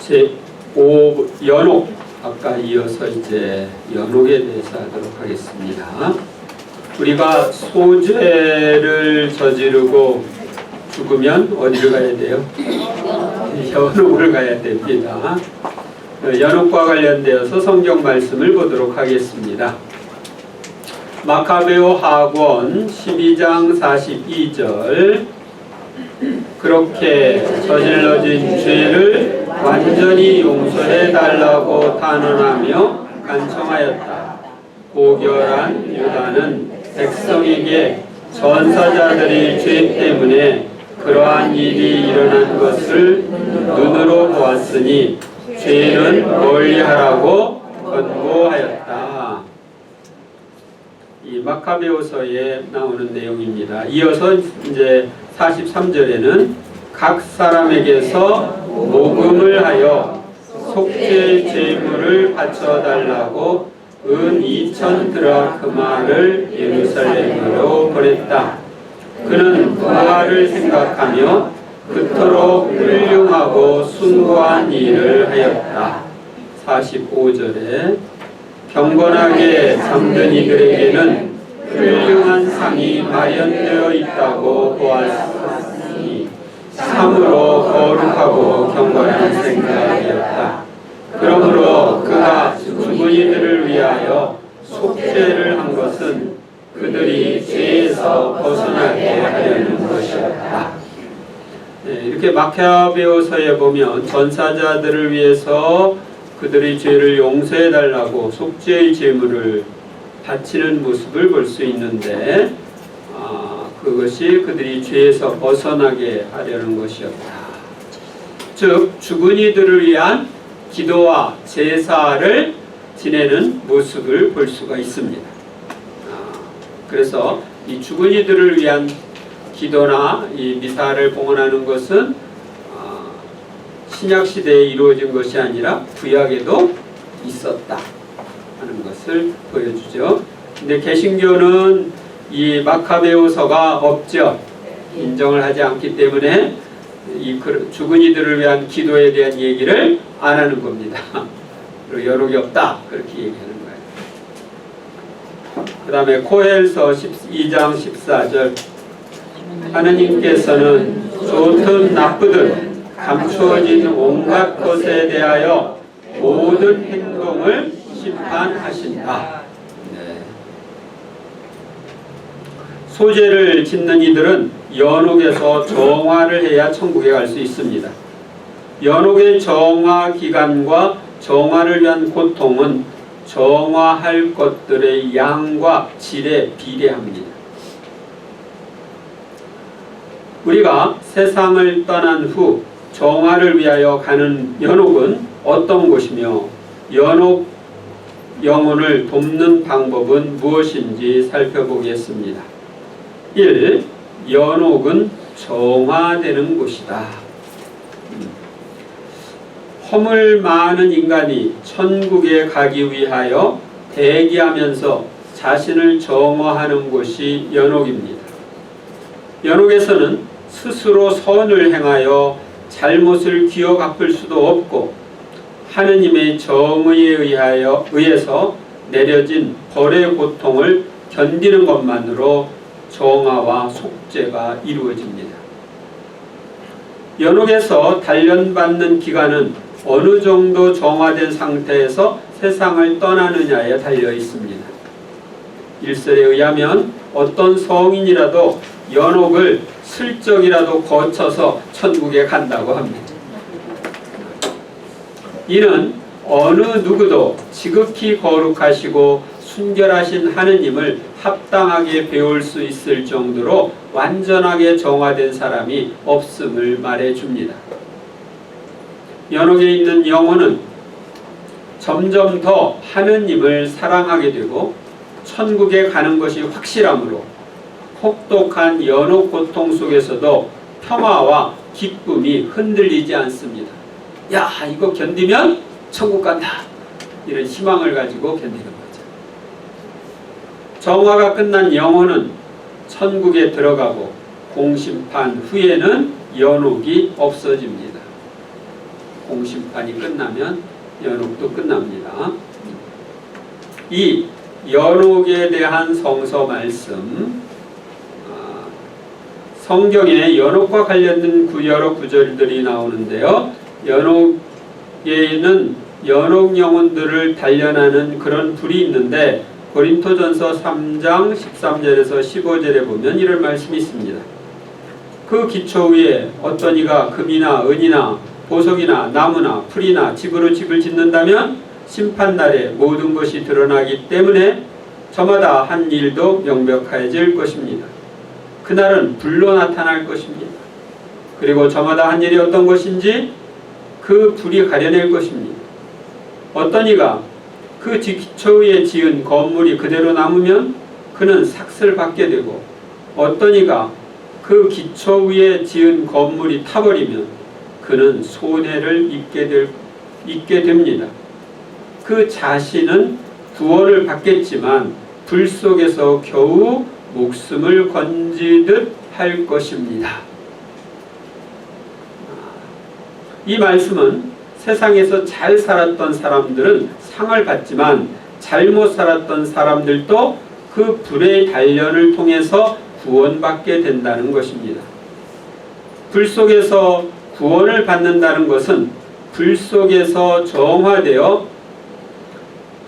제5 연옥, 아까 이어서 이제 연옥에 대해서 하도록 하겠습니다. 우리가 소죄를 저지르고 죽으면 어디를 가야 돼요? 연옥을 가야 됩니다. 연옥과 관련되어서 성경 말씀을 보도록 하겠습니다. 마카베오 하권 12장 42절, 그렇게 저질러진 죄를 완전히 용서해 달라고 단언하며 간청하였다. 고결한 유다는 백성에게 전사자들의 죄 때문에 그러한 일이 일어난 것을 눈으로 보았으니 죄는 멀리하라고 권고하였다. 이 마카베오서에 나오는 내용입니다. 이어서 이제 43절에는 각 사람에게서 모금을 하여 속죄 제물을 바쳐달라고 은 2,000 드라크마를 예루살렘으로 보냈다. 그는 부활을 생각하며 그토록 훌륭하고 숭고한 일을 하였다. 45절에 경건하게 잠든 이들에게는 훌륭한 상이 마련되어 있다고 보았으니 참으로 거룩하고 경건한 생각이었다. 그러므로 그가 죽은 이들을 위하여 속죄를 한 것은 그들이 죄에서 벗어나게 하려는 것이었다. 이렇게 마카베오서에 보면 전사자들을 위해서 그들의 죄를 용서해 달라고 속죄의 제물을 바치는 모습을 볼 수 있는데, 그것이 그들이 죄에서 벗어나게 하려는 것이었다. 즉 죽은 이들을 위한 기도와 제사를 지내는 모습을 볼 수가 있습니다. 그래서 이 죽은 이들을 위한 기도나 이 미사를 봉헌하는 것은 신약 시대에 이루어진 것이 아니라 구약에도 있었다 하는 것을 보여주죠. 근데 개신교는 이 마카베오서가 없죠. 인정을 하지 않기 때문에 이 죽은 이들을 위한 기도에 대한 얘기를 안 하는 겁니다. 그리고 연옥이 없다 그렇게 얘기하는 거예요. 그 다음에 코헬서 12장 14절, 하느님께서는 좋든 나쁘든 감추어진 온갖 것에 대하여 모든 행동을 심판하신다. 소죄를 짓는 이들은 연옥에서 정화를 해야 천국에 갈 수 있습니다. 연옥의 정화 기간과 정화를 위한 고통은 정화할 것들의 양과 질에 비례합니다. 우리가 세상을 떠난 후 정화를 위하여 가는 연옥은 어떤 곳이며 연옥 영혼을 돕는 방법은 무엇인지 살펴보겠습니다. 1. 연옥은 정화되는 곳이다. 허물 많은 인간이 천국에 가기 위하여 대기하면서 자신을 정화하는 곳이 연옥입니다. 연옥에서는 스스로 선을 행하여 잘못을 기어 갚을 수도 없고 하느님의 정의에 의해서 내려진 벌의 고통을 견디는 것만으로 정화와 속죄가 이루어집니다. 연옥에서 단련받는 기간은 어느 정도 정화된 상태에서 세상을 떠나느냐에 달려 있습니다. 일설에 의하면 어떤 성인이라도 연옥을 슬쩍이라도 거쳐서 천국에 간다고 합니다. 이는 어느 누구도 지극히 거룩하시고 순결하신 하느님을 합당하게 배울 수 있을 정도로 완전하게 정화된 사람이 없음을 말해줍니다. 연옥에 있는 영혼은 점점 더 하느님을 사랑하게 되고 천국에 가는 것이 확실하므로 혹독한 연옥 고통 속에서도 평화와 기쁨이 흔들리지 않습니다. 야, 이거 견디면 천국 간다, 이런 희망을 가지고 견디는 거죠. 정화가 끝난 영혼은 천국에 들어가고 공심판 후에는 연옥이 없어집니다. 공심판이 끝나면 연옥도 끝납니다. 이 연옥에 대한 성서 말씀, 성경에 연옥과 관련된 여러 구절들이 나오는데요. 연옥에는 연옥 영혼들을 단련하는 그런 불이 있는데 고린토전서 3장 13절에서 15절에 보면 이런 말씀이 있습니다. 그 기초 위에 어떤 이가 금이나 은이나 보석이나 나무나 풀이나 집으로 집을 짓는다면 심판날에 모든 것이 드러나기 때문에 저마다 한 일도 명백해질 것입니다. 그날은 불로 나타날 것입니다. 그리고 저마다 한 일이 어떤 것인지 그 불이 가려낼 것입니다. 어떤 이가 그 기초 위에 지은 건물이 그대로 남으면 그는 삭슬 받게 되고, 어떤 이가 그 기초 위에 지은 건물이 타버리면 그는 손해를 입게 됩니다. 그 자신은 구원을 받겠지만 불 속에서 겨우 목숨을 건지듯 할 것입니다. 이 말씀은 세상에서 잘 살았던 사람들은 상을 받지만 잘못 살았던 사람들도 그 불의 단련을 통해서 구원받게 된다는 것입니다. 불 속에서 구원을 받는다는 것은 불 속에서 정화되어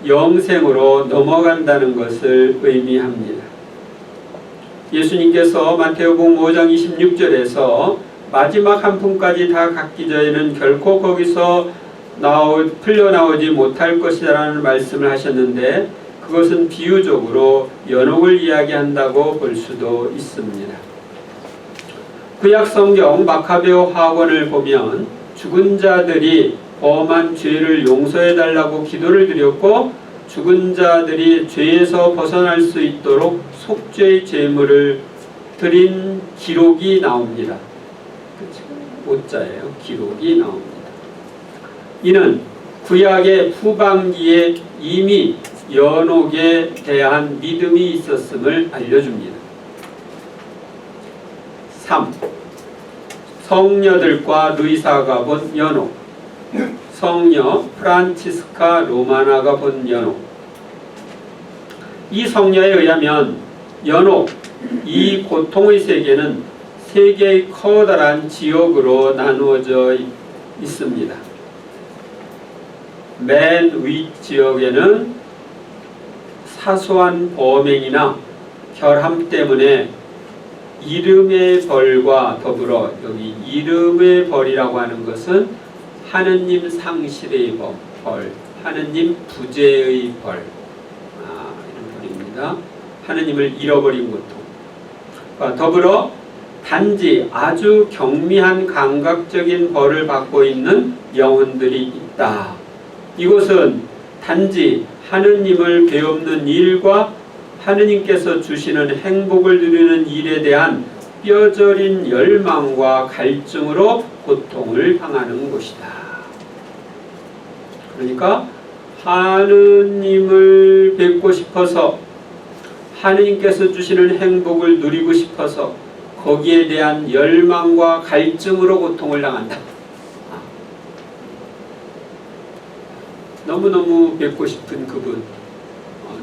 영생으로 넘어간다는 것을 의미합니다. 예수님께서 마태복음 5장 26절에서 마지막 한 푼까지 다 갚기 전에는 결코 거기서 풀려나오지 못할 것이라는 말씀을 하셨는데, 그것은 비유적으로 연옥을 이야기한다고 볼 수도 있습니다. 구약 성경 마카베오 하원을 보면 죽은 자들이 범한 죄를 용서해 달라고 기도를 드렸고, 죽은 자들이 죄에서 벗어날 수 있도록 속죄의 제물을 드린 기록이 나옵니다. 오자예요. 기록이 나옵니다. 이는 구약의 후반기에 이미 연옥에 대한 믿음이 있었음을 알려줍니다. 3. 성녀들과 루이사가 본 연옥. 성녀 프란치스카 로마나가 본 연옥. 이 성녀에 의하면 연옥, 이 고통의 세계는 세 개의 커다란 지역으로 나누어져 있습니다. 맨 윗지역에는 사소한 범행이나 결함 때문에 이름의 벌과 더불어, 여기 이름의 벌이라고 하는 것은 하느님 상실의 벌, 하느님 부재의 벌, 이런 벌입니다. 하느님을 잃어버린 고통과 더불어 단지 아주 경미한 감각적인 벌을 받고 있는 영혼들이 있다. 이곳은 단지 하느님을 배우는 일과 하느님께서 주시는 행복을 누리는 일에 대한 뼈저린 열망과 갈증으로 고통을 당하는 곳이다. 그러니까 하느님을 뵙고 싶어서, 하느님께서 주시는 행복을 누리고 싶어서 거기에 대한 열망과 갈증으로 고통을 당한다. 너무너무 뵙고 싶은 그분,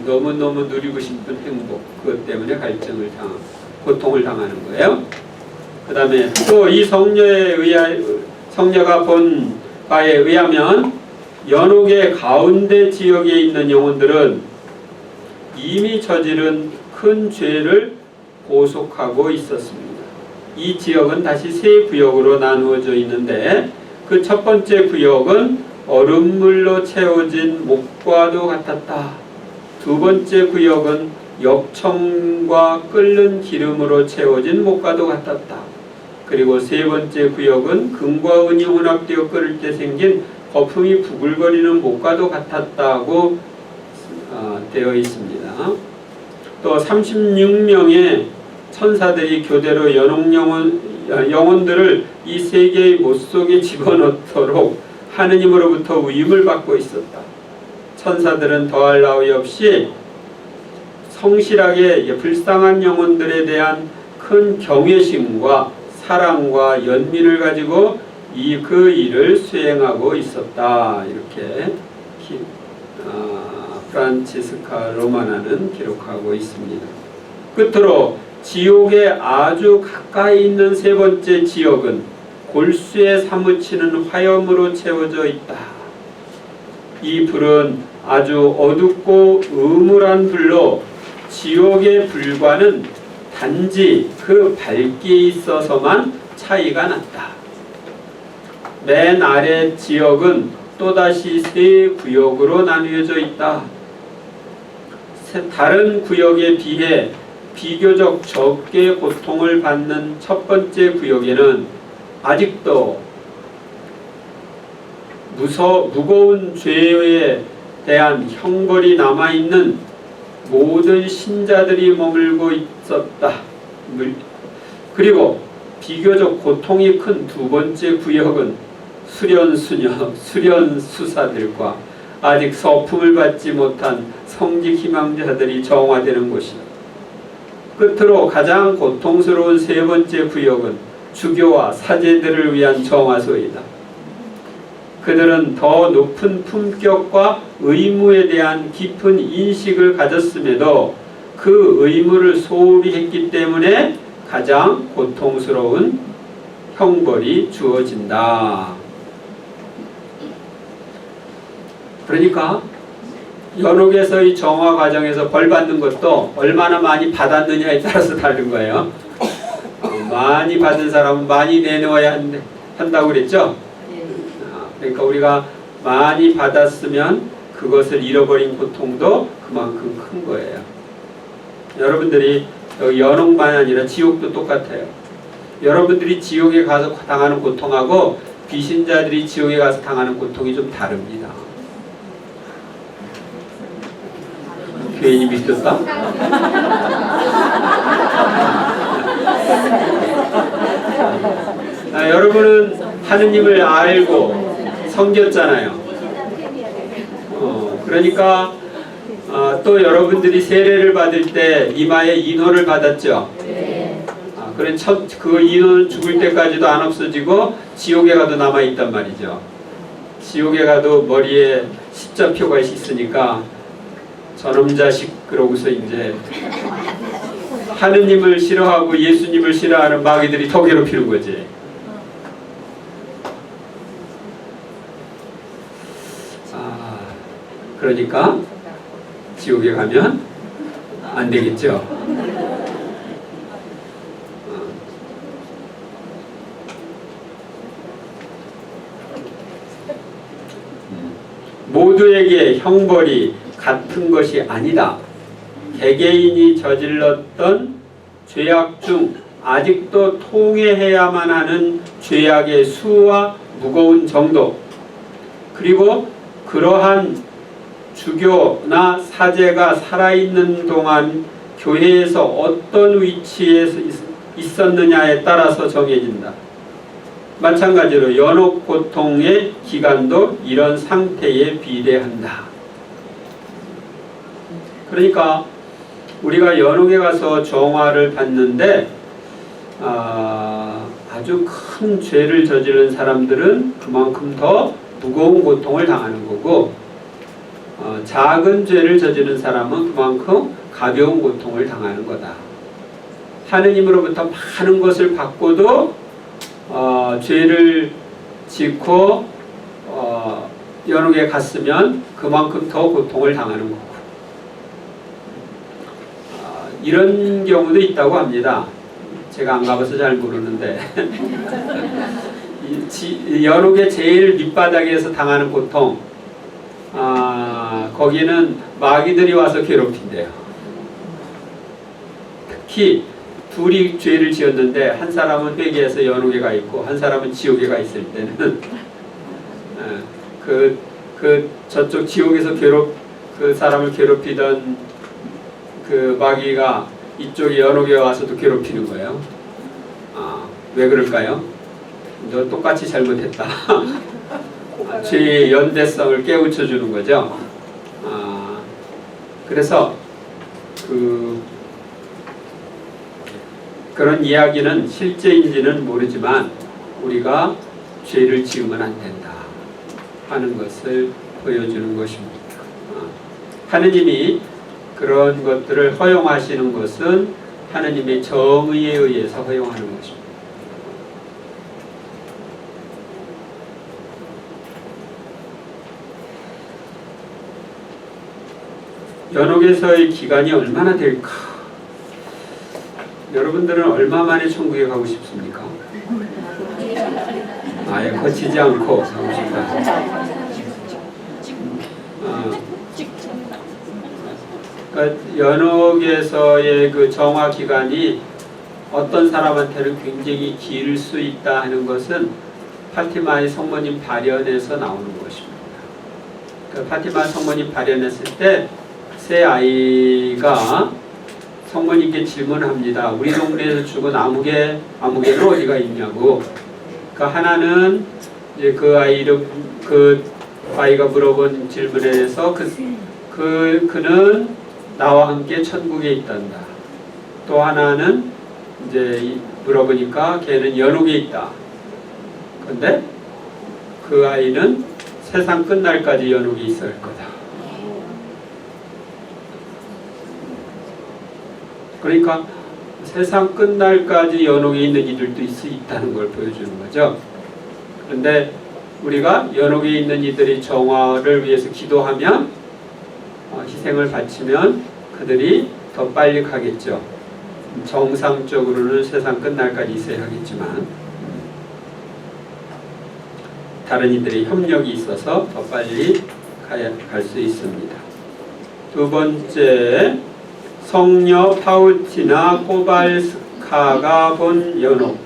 너무너무 누리고 싶은 행복, 그것 때문에 고통을 당하는 거예요. 그 다음에 또 이 성녀가 본 바에 의하면 연옥의 가운데 지역에 있는 영혼들은 이미 저지른 큰 죄를 고속하고 있었습니다. 이 지역은 다시 세 구역으로 나누어져 있는데, 그 첫 번째 구역은 얼음물로 채워진 목과도 같았다. 두 번째 구역은 역청과 끓는 기름으로 채워진 목과도 같았다. 그리고 세 번째 구역은 금과 은이 혼합되어 끓을 때 생긴 거품이 부글거리는 목과도 같았다고 되어 있습니다. 또 36명의 천사들이 교대로 연옥 영혼들을 이 세 개의 못 속에 집어넣도록 하느님으로부터 위임을 받고 있었다. 천사들은 더할 나위 없이 성실하게 불쌍한 영혼들에 대한 큰 경외심과 사랑과 연민을 가지고 그 일을 수행하고 있었다. 이렇게 프란치스카 로마나는 기록하고 있습니다. 끝으로 지옥에 아주 가까이 있는 세 번째 지역은 골수에 사무치는 화염으로 채워져 있다. 이 불은 아주 어둡고 음울한 불로 지옥의 불과는 단지 그 밝기에 있어서만 차이가 났다. 맨 아래 지역은 또다시 세 구역으로 나뉘어져 있다. 다른 구역에 비해 비교적 적게 고통을 받는 첫 번째 구역에는 아직도 무거운 죄에 대한 형벌이 남아있는 모든 신자들이 머물고 있었다. 그리고 비교적 고통이 큰 두 번째 구역은 수련수녀, 수련수사들과 아직 서품을 받지 못한 성직 희망자들이 정화되는 곳이다. 끝으로 가장 고통스러운 세 번째 구역은 주교와 사제들을 위한 정화소이다. 그들은 더 높은 품격과 의무에 대한 깊은 인식을 가졌음에도 그 의무를 소홀히 했기 때문에 가장 고통스러운 형벌이 주어진다. 그러니까 연옥에서의 정화 과정에서 벌 받는 것도 얼마나 많이 받았느냐에 따라서 다른 거예요. 많이 받은 사람은 많이 내놓아야 한다고 그랬죠? 그러니까 우리가 많이 받았으면 그것을 잃어버린 고통도 그만큼 큰 거예요. 여러분들이 연옥만 아니라 지옥도 똑같아요. 여러분들이 지옥에 가서 당하는 고통하고 비신자들이 지옥에 가서 당하는 고통이 좀 다릅니다. 괜히 믿었다? 여러분은 하느님을 알고 섬겼잖아요. 그러니까 또 여러분들이 세례를 받을 때 이마에 인호를 받았죠. 그런 그 인호는 죽을 때까지도 안 없어지고 지옥에 가도 남아있단 말이죠. 지옥에 가도 머리에 십자표가 있으니까 저놈 자식 그러고서 이제 하느님을 싫어하고 예수님을 싫어하는 마귀들이 더 괴롭히는 거지. 그러니까 지옥에 가면 안 되겠죠. 모두에게 형벌이 같은 것이 아니다. 개개인이 저질렀던 죄악 중 아직도 통해야만 하는 죄악의 수와 무거운 정도, 그리고 그러한 주교나 사제가 살아있는 동안 교회에서 어떤 위치에 있었느냐에 따라서 정해진다. 마찬가지로 연옥 고통의 기간도 이런 상태에 비례한다. 그러니까 우리가 연옥에 가서 정화를 받는데 아주 큰 죄를 저지른 사람들은 그만큼 더 무거운 고통을 당하는 거고, 작은 죄를 저지른 사람은 그만큼 가벼운 고통을 당하는 거다. 하느님으로부터 많은 것을 받고도 죄를 짓고 연옥에 갔으면 그만큼 더 고통을 당하는 거고, 이런 경우도 있다고 합니다. 제가 안 가봐서 잘 모르는데 연옥의 제일 밑바닥에서 당하는 고통, 거기는 마귀들이 와서 괴롭힌대요. 특히 둘이 죄를 지었는데 한 사람은 회개해서 연옥에 가 있고 한 사람은 지옥에 가 있을 때는 저쪽 지옥에서 그 사람을 괴롭히던 그 마귀가 이쪽에 연옥에 와서도 괴롭히는 거예요. 왜 그럴까요? 너 똑같이 잘못했다. 죄의 연대성을 깨우쳐 주는 거죠. 그래서 그런 이야기는 실제인지는 모르지만 우리가 죄를 지으면 안 된다 하는 것을 보여주는 것입니다. 하느님이 그런 것들을 허용하시는 것은 하느님의 정의에 의해서 허용하는 것입니다. 연옥에서의 기간이 얼마나 될까? 여러분들은 얼마 만에 천국에 가고 싶습니까? 아예 거치지 않고 가고 싶다. 그러니까 연옥에서의 그 정화 기간이 어떤 사람한테는 굉장히 길 수 있다 하는 것은 파티마의 성모님 발현에서 나오는 것입니다. 그러니까 파티마 성모님 발현했을 때 새 아이가 성모님께 질문합니다. 우리 동네에서 죽은 아무개는 어디가 있냐고. 그러니까 하나는 이제 그 아이가 물어본 질문에 대해서 그는 나와 함께 천국에 있단다. 또 하나는 이제 물어보니까 걔는 연옥에 있다. 그런데 그 아이는 세상 끝날까지 연옥에 있을 거다. 그러니까 세상 끝날까지 연옥에 있는 이들도 있다는 걸 보여주는 거죠. 그런데 우리가 연옥에 있는 이들이 정화를 위해서 기도하면 희생을 바치면 그들이 더 빨리 가겠죠. 정상적으로는 세상 끝날까지 있어야 하겠지만 다른 이들의 협력이 있어서 더 빨리 갈 수 있습니다. 두 번째, 성녀 파우티나 코발스카가 본 연옥,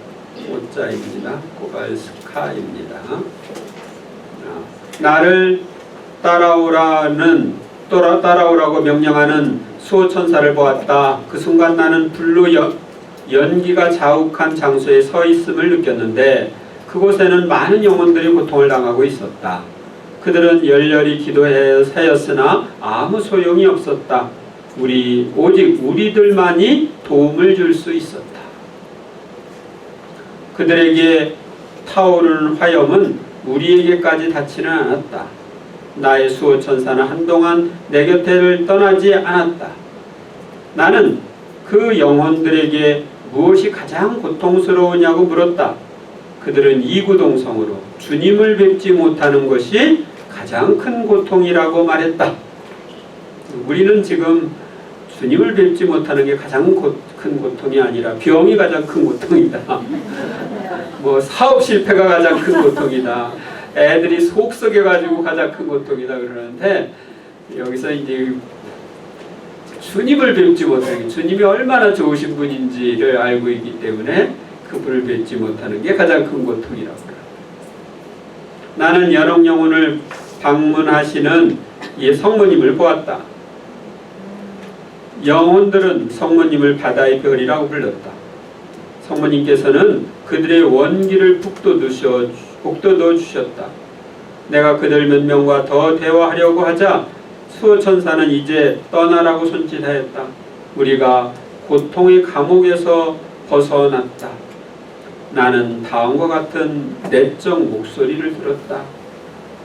5자입니다. 코발스카입니다. 나를 따라오라고 명령하는 수호천사를 보았다. 그 순간 나는 불로 연기가 자욱한 장소에 서 있음을 느꼈는데 그곳에는 많은 영혼들이 고통을 당하고 있었다. 그들은 열렬히 기도하였으나 아무 소용이 없었다. 오직 우리들만이 도움을 줄 수 있었다. 그들에게 타오르는 화염은 우리에게까지 닿지는 않았다. 나의 수호천사는 한동안 내 곁을 떠나지 않았다. 나는 그 영혼들에게 무엇이 가장 고통스러우냐고 물었다. 그들은 이구동성으로 주님을 뵙지 못하는 것이 가장 큰 고통이라고 말했다. 우리는 지금 주님을 뵙지 못하는 게 가장 큰 고통이 아니라 병이 가장 큰 고통이다. 뭐 사업 실패가 가장 큰 고통이다. 애들이 속 썩여가지고 가장 큰 고통이다 그러는데 여기서 이제 주님을 뵙지 못하는 게 주님이 얼마나 좋으신 분인지를 알고 있기 때문에 그분을 뵙지 못하는 게 가장 큰 고통이라고 합니다. 나는 연옥 영혼을 방문하시는 이 성모님을 보았다. 영혼들은 성모님을 바다의 별이라고 불렀다. 성모님께서는 그들의 원기를 북돋워 주셨다. 내가 그들 몇 명과 더 대화하려고 하자 수호천사는 이제 떠나라고 손짓하였다. 우리가 고통의 감옥에서 벗어났다. 나는 다음과 같은 내적 목소리를 들었다.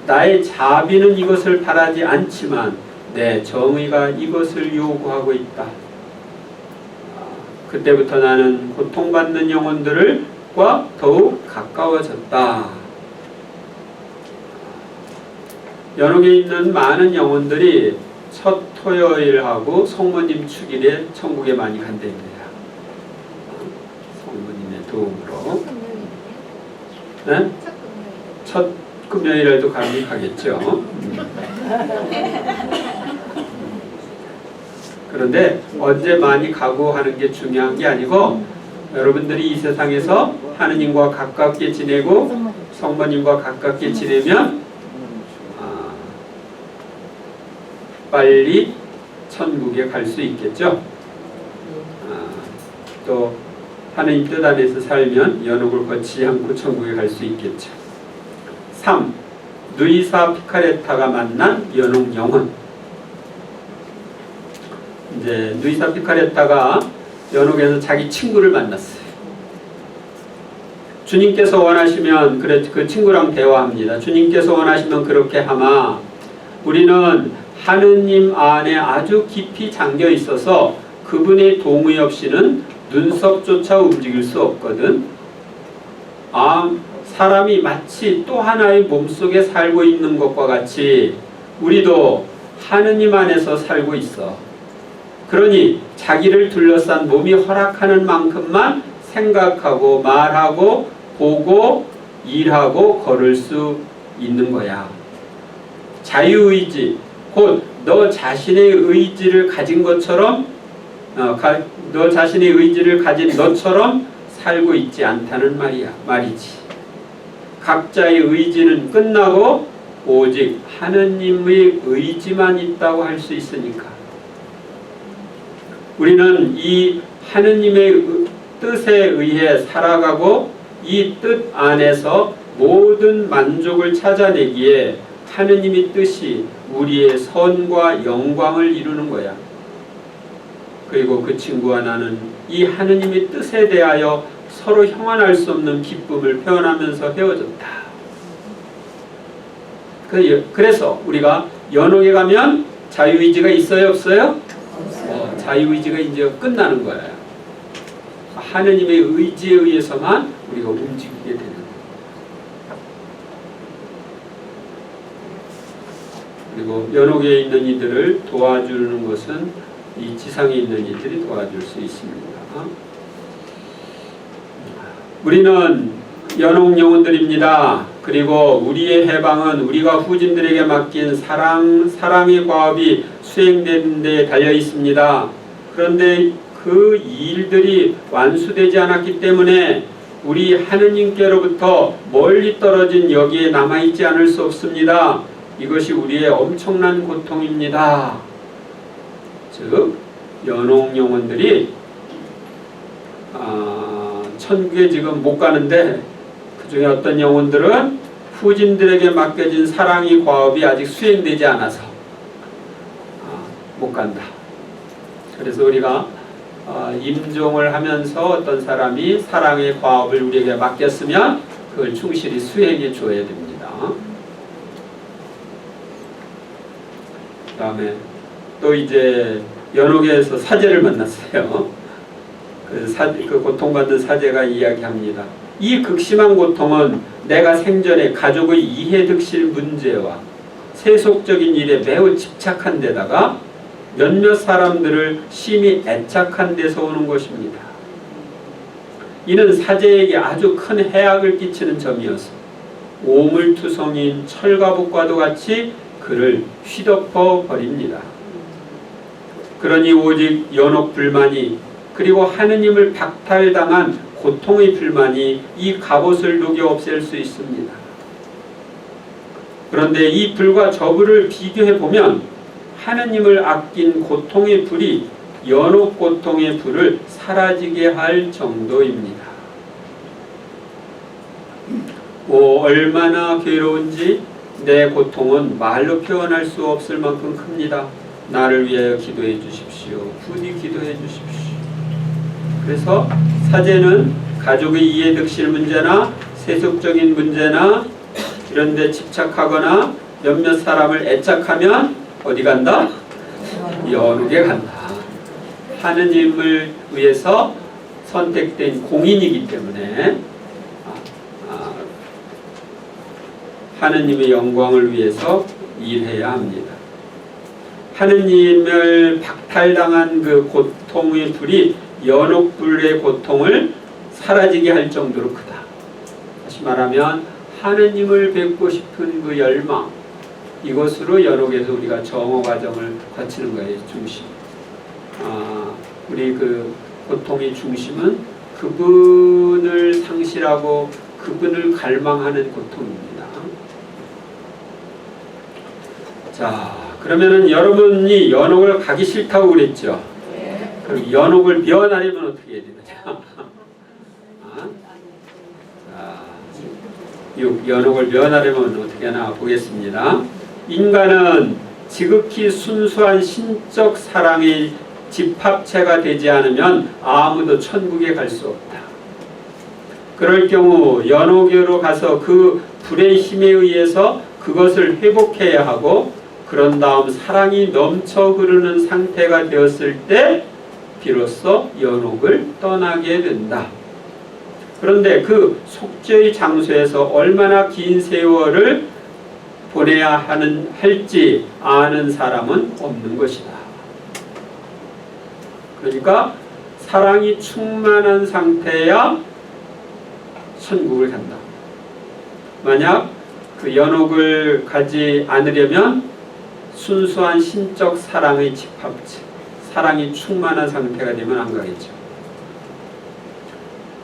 나의 자비는 이것을 바라지 않지만 내 정의가 이것을 요구하고 있다. 그때부터 나는 고통받는 영혼들과 더욱 가까워졌다. 연옥에 있는 많은 영혼들이 첫 토요일하고 성모님 축일에 천국에 많이 간답니다. 성모님의 도움으로. 네? 첫 금요일에도 가겠죠. 그런데 언제 많이 가고 하는 게 중요한 게 아니고 여러분들이 이 세상에서 하느님과 가깝게 지내고 성모님과 가깝게 지내면 빨리 천국에 갈 수 있겠죠. 또 하느님 뜻 안에서 살면 연옥을 거치지 않고 천국에 갈 수 있겠죠. 3. 누이사 피카레타가 만난 연옥 영혼. 이제 누이사 피카레타가 연옥에서 자기 친구를 만났어요. 주님께서 원하시면 그 친구랑 대화합니다. 주님께서 원하시면 그렇게 하마. 우리는 하느님 안에 아주 깊이 잠겨 있어서 그분의 동의 없이는 눈썹조차 움직일 수 없거든. 사람이 마치 또 하나의 몸속에 살고 있는 것과 같이 우리도 하느님 안에서 살고 있어. 그러니 자기를 둘러싼 몸이 허락하는 만큼만 생각하고 말하고 보고 일하고 걸을 수 있는 거야. 자유의지, 곧 너 자신의 의지를 가진 것처럼 너 자신의 의지를 가진 너처럼 살고 있지 않다는 말이지. 각자의 의지는 끝나고 오직 하느님의 의지만 있다고 할 수 있으니까. 우리는 이 하느님의 뜻에 의해 살아가고 이 뜻 안에서 모든 만족을 찾아내기에 하느님의 뜻이 우리의 선과 영광을 이루는 거야. 그리고 그 친구와 나는 이 하느님의 뜻에 대하여 서로 형언할 수 없는 기쁨을 표현하면서 헤어졌다. 그래서 우리가 연옥에 가면 자유의지가 있어요, 없어요? 자유의지가 이제 끝나는 거예요. 하느님의 의지에 의해서만 우리가 움직이게 되는 거예요. 그리고 연옥에 있는 이들을 도와주는 것은 이 지상에 있는 이들이 도와줄 수 있습니다. 우리는 연옥 영혼들입니다. 그리고 우리의 해방은 우리가 후진들에게 맡긴 사랑의 과업이 수행되는 데 달려 있습니다. 그런데 그 일들이 완수되지 않았기 때문에 우리 하느님께로부터 멀리 떨어진 여기에 남아있지 않을 수 없습니다. 이것이 우리의 엄청난 고통입니다. 즉 연옥 영혼들이 천국에 지금 못 가는데 그 중에 어떤 영혼들은 후진들에게 맡겨진 사랑의 과업이 아직 수행되지 않아서 못 간다. 그래서 우리가 임종을 하면서 어떤 사람이 사랑의 과업을 우리에게 맡겼으면 그걸 충실히 수행해 줘야 됩니다. 그 다음에 또 이제 연옥에서 사제를 만났어요. 그 고통받는 사제가 이야기합니다. 이 극심한 고통은 내가 생전에 가족의 이해득실 문제와 세속적인 일에 매우 집착한 데다가 몇몇 사람들을 심히 애착한 데서 오는 것입니다. 이는 사제에게 아주 큰 해악을 끼치는 점이어서 오물투성인 철가복과도 같이 그를 휘덮어 버립니다. 그러니 오직 연옥 불만이 그리고 하느님을 박탈당한 고통의 불만이 이 갑옷을 녹여 없앨 수 있습니다. 그런데 이 불과 저 불을 비교해 보면 하느님을 아낀 고통의 불이 연옥 고통의 불을 사라지게 할 정도입니다. 얼마나 괴로운지 내 고통은 말로 표현할 수 없을 만큼 큽니다. 나를 위하여 기도해 주십시오. 부디 기도해 주십시오. 그래서 사제는 가족의 이해득실 문제나 세속적인 문제나 이런 데 집착하거나 몇몇 사람을 애착하면 어디 간다? 연옥에 간다. 하느님을 위해서 선택된 공인이기 때문에 하느님의 영광을 위해서 일해야 합니다. 하느님을 박탈당한 그 고통의 불이 연옥불의 고통을 사라지게 할 정도로 크다. 다시 말하면 하느님을 뵙고 싶은 그 열망, 이것으로 연옥에서 우리가 정오 과정을 거치는 거예요. 중심. 우리 그 고통의 중심은 그분을 상실하고 그분을 갈망하는 고통입니다. 자, 그러면은 여러분이 연옥을 가기 싫다고 그랬죠? 그럼 연옥을 면하려면 어떻게 해야 되느냐? 6. 연옥을 면하려면 어떻게 하나 보겠습니다. 인간은 지극히 순수한 신적 사랑의 집합체가 되지 않으면 아무도 천국에 갈 수 없다. 그럴 경우 연옥으로 가서 그 불의 힘에 의해서 그것을 회복해야 하고, 그런 다음 사랑이 넘쳐 흐르는 상태가 되었을 때 비로소 연옥을 떠나게 된다. 그런데 그 속죄의 장소에서 얼마나 긴 세월을 보내야 할지 아는 사람은 없는 것이다. 그러니까 사랑이 충만한 상태야 천국을 간다. 만약 그 연옥을 가지 않으려면 순수한 신적 사랑의 집합체, 사랑이 충만한 상태가 되면 안 가겠죠.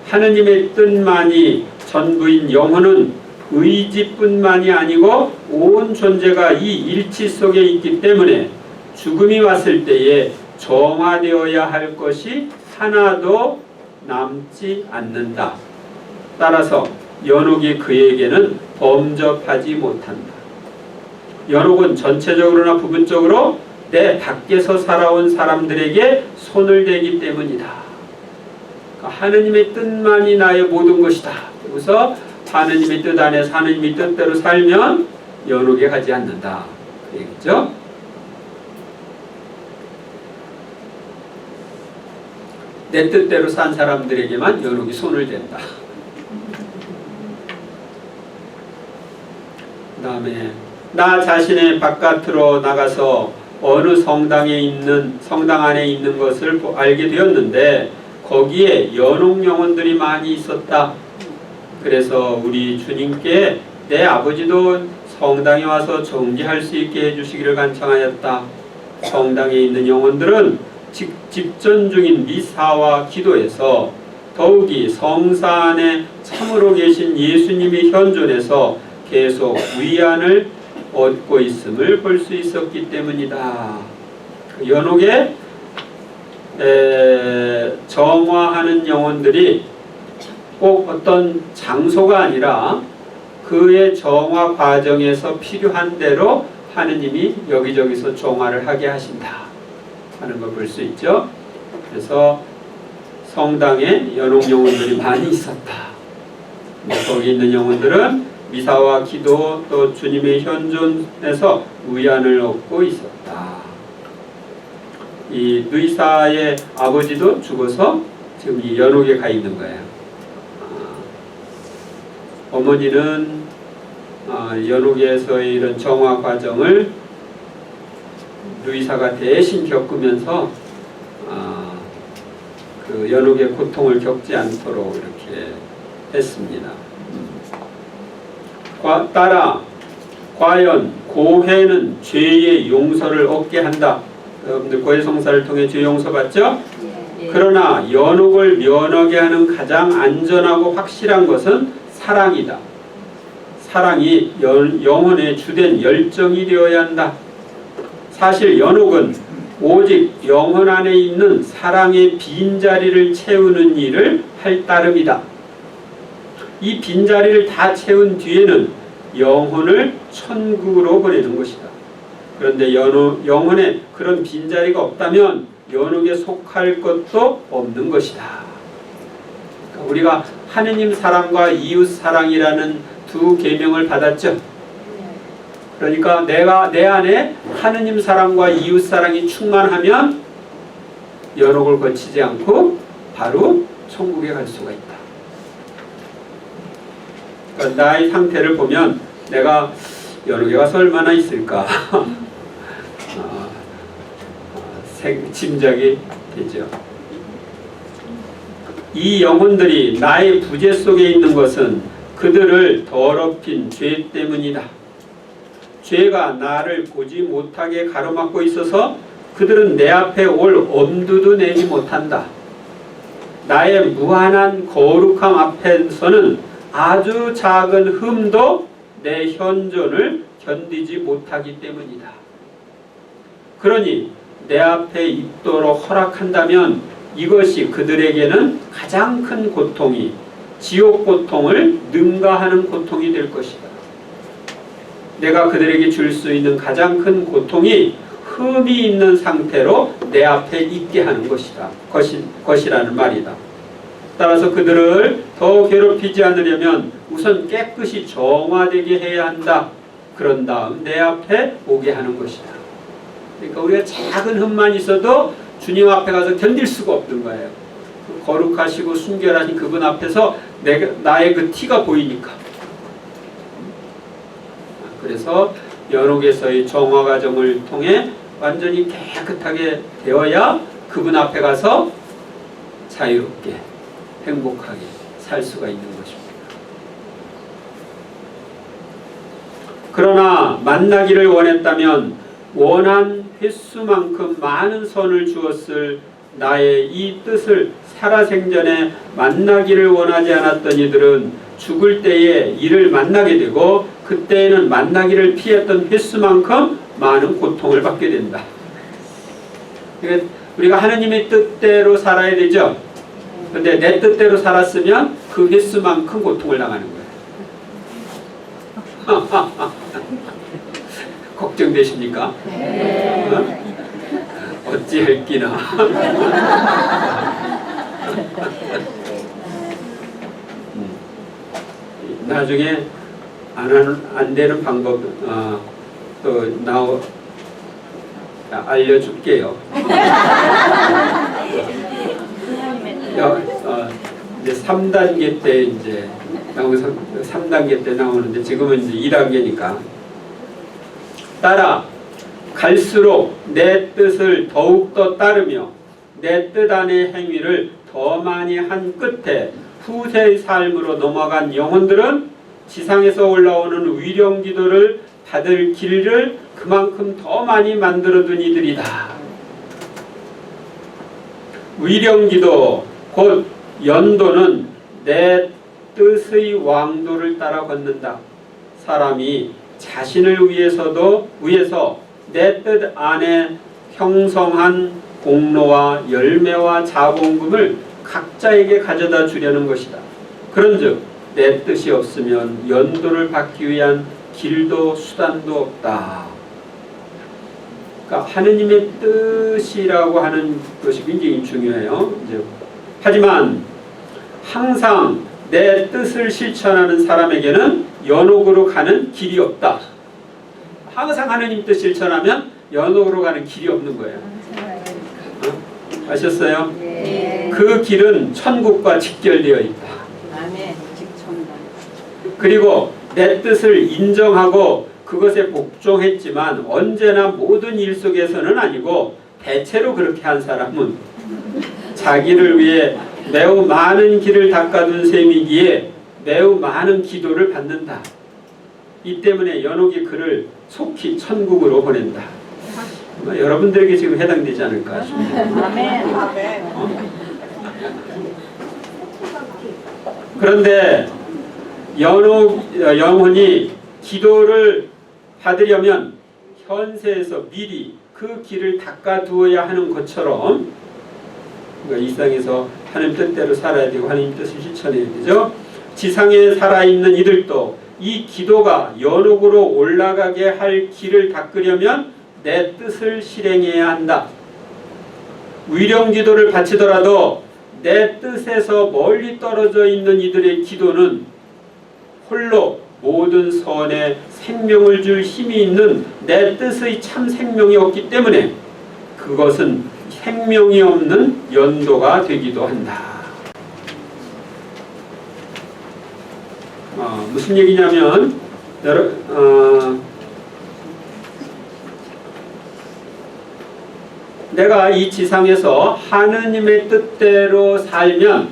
하느님의 뜻만이 전부인 영혼은 의지뿐만이 아니고 온 존재가 이 일치 속에 있기 때문에 죽음이 왔을 때에 정화되어야 할 것이 하나도 남지 않는다. 따라서 연옥이 그에게는 범접하지 못한다. 연옥은 전체적으로나 부분적으로 내 밖에서 살아온 사람들에게 손을 대기 때문이다. 그러니까 하느님의 뜻만이 나의 모든 것이다. 그래서 하느님의 뜻 안에서 하느님의 뜻대로 살면 연옥에 가지 않는다. 그 얘기죠. 내 뜻대로 산 사람들에게만 연옥이 손을 댄다. 그 다음에 나 자신의 바깥으로 나가서 어느 성당 안에 있는 것을 알게 되었는데 거기에 연옥 영혼들이 많이 있었다. 그래서 우리 주님께 내 아버지도 성당에 와서 정지할 수 있게 해주시기를 간청하였다. 성당에 있는 영혼들은 집전 중인 미사와 기도에서 더욱이 성사 안에 참으로 계신 예수님이 현존해서 계속 위안을 얻고 있음을 볼 수 있었기 때문이다. 연옥에 정화하는 영혼들이 꼭 어떤 장소가 아니라 그의 정화 과정에서 필요한 대로 하느님이 여기저기서 정화를 하게 하신다 하는 걸 볼 수 있죠. 그래서 성당에 연옥 영혼들이 많이 있었다. 거기 있는 영혼들은 미사와 기도 또 주님의 현존에서 위안을 얻고 있었다. 이 누이사의 아버지도 죽어서 지금 이 연옥에 가 있는 거예요. 어머니는 연옥에서의 이런 정화 과정을 누이사가 대신 겪으면서 그 연옥의 고통을 겪지 않도록 이렇게 했습니다. 따라 과연 고해는 죄의 용서를 얻게 한다. 여러분들 고해성사를 통해 죄 용서 받죠? 그러나 연옥을 면하게 하는 가장 안전하고 확실한 것은 사랑이다. 사랑이 영혼의 주된 열정이 되어야 한다. 사실 연옥은 오직 영혼 안에 있는 사랑의 빈자리를 채우는 일을 할 따름이다. 이 빈자리를 다 채운 뒤에는 영혼을 천국으로 보내는 것이다. 그런데 영혼에 그런 빈자리가 없다면 연옥에 속할 것도 없는 것이다. 그러니까 우리가 하느님 사랑과 이웃 사랑이라는 두 계명을 받았죠. 그러니까 내 안에 하느님 사랑과 이웃 사랑이 충만하면 연옥을 거치지 않고 바로 천국에 갈 수가 있다. 그러니까 나의 상태를 보면 내가 연옥에 가서 얼마나 있을까 짐작이 되죠. 이 영혼들이 나의 부재 속에 있는 것은 그들을 더럽힌 죄 때문이다. 죄가 나를 보지 못하게 가로막고 있어서 그들은 내 앞에 올 엄두도 내지 못한다. 나의 무한한 거룩함 앞에서는 아주 작은 흠도 내 현존을 견디지 못하기 때문이다. 그러니 내 앞에 있도록 허락한다면 이것이 그들에게는 가장 큰 고통이 지옥 고통을 능가하는 고통이 될 것이다. 내가 그들에게 줄 수 있는 가장 큰 고통이 흠이 있는 상태로 내 앞에 있게 하는 것이라는 말이다. 따라서 그들을 더 괴롭히지 않으려면 우선 깨끗이 정화되게 해야 한다. 그런 다음 내 앞에 오게 하는 것이다. 그러니까 우리가 작은 흠만 있어도 주님 앞에 가서 견딜 수가 없는 거예요. 거룩하시고 순결하신 그분 앞에서 나의 그 티가 보이니까. 그래서 연옥에서의 정화 과정을 통해 완전히 깨끗하게 되어야 그분 앞에 가서 자유롭게 행복하게 살 수가 있는 것입니다. 그러나 만나기를 원했다면 원한 횟수만큼 많은 선을 주었을 나의 이 뜻을 살아생전에 만나기를 원하지 않았던 이들은 죽을 때에 이를 만나게 되고 그때에는 만나기를 피했던 횟수만큼 많은 고통을 받게 된다. 그러니까 우리가 하느님의 뜻대로 살아야 되죠. 그런데 내 뜻대로 살았으면 그 횟수만큼 고통을 당하는 거예요. 걱정되십니까? 네. 어찌할기나. 나중에 안 되는 방법 또 알려줄게요. 이제 3단계 때 이제 3단계 때 나오는데 지금은 이제 2단계니까 따라 갈수록 내 뜻을 더욱더 따르며 내 뜻 안의 행위를 더 많이 한 끝에 후세의 삶으로 넘어간 영혼들은 지상에서 올라오는 위령 기도를 받을 길을 그만큼 더 많이 만들어둔 이들이다. 위령 기도 곧 연도는 내 뜻의 왕도를 따라 걷는다. 사람이 자신을 위해서 내 뜻 안에 형성한 공로와 열매와 자본금을 각자에게 가져다 주려는 것이다. 그런즉 내 뜻이 없으면 연도를 받기 위한 길도 수단도 없다. 그러니까 하느님의 뜻이라고 하는 것이 굉장히 중요해요. 하지만 항상 내 뜻을 실천하는 사람에게는 연옥으로 가는 길이 없다. 항상 하느님 뜻 실천하면 연옥으로 가는 길이 없는 거예요. 아셨어요? 네. 그 길은 천국과 직결되어 있다. 아멘. 직천당. 그리고 내 뜻을 인정하고 그것에 복종했지만 언제나 모든 일 속에서는 아니고 대체로 그렇게 한 사람은 자기를 위해 매우 많은 길을 닦아둔 셈이기에 매우 많은 기도를 받는다. 이 때문에 연옥이 그를 속히 천국으로 보낸다. 여러분들에게 지금 해당되지 않을까 싶습니다. 아멘. 그런데 영혼이 기도를 받으려면 현세에서 미리 그 길을 닦아두어야 하는 것처럼 그러니까 이 땅에서 하나님 뜻대로 살아야 되고 하나님 뜻을 실천해야 되죠. 지상에 살아있는 이들도 이 기도가 연옥으로 올라가게 할 길을 닦으려면 내 뜻을 실행해야 한다. 위령 기도를 바치더라도 내 뜻에서 멀리 떨어져 있는 이들의 기도는 홀로 모든 선에 생명을 줄 힘이 있는 내 뜻의 참 생명이 없기 때문에 그것은 생명이 없는 연도가 되기도 한다. 무슨 얘기냐면 내가 이 지상에서 하느님의 뜻대로 살면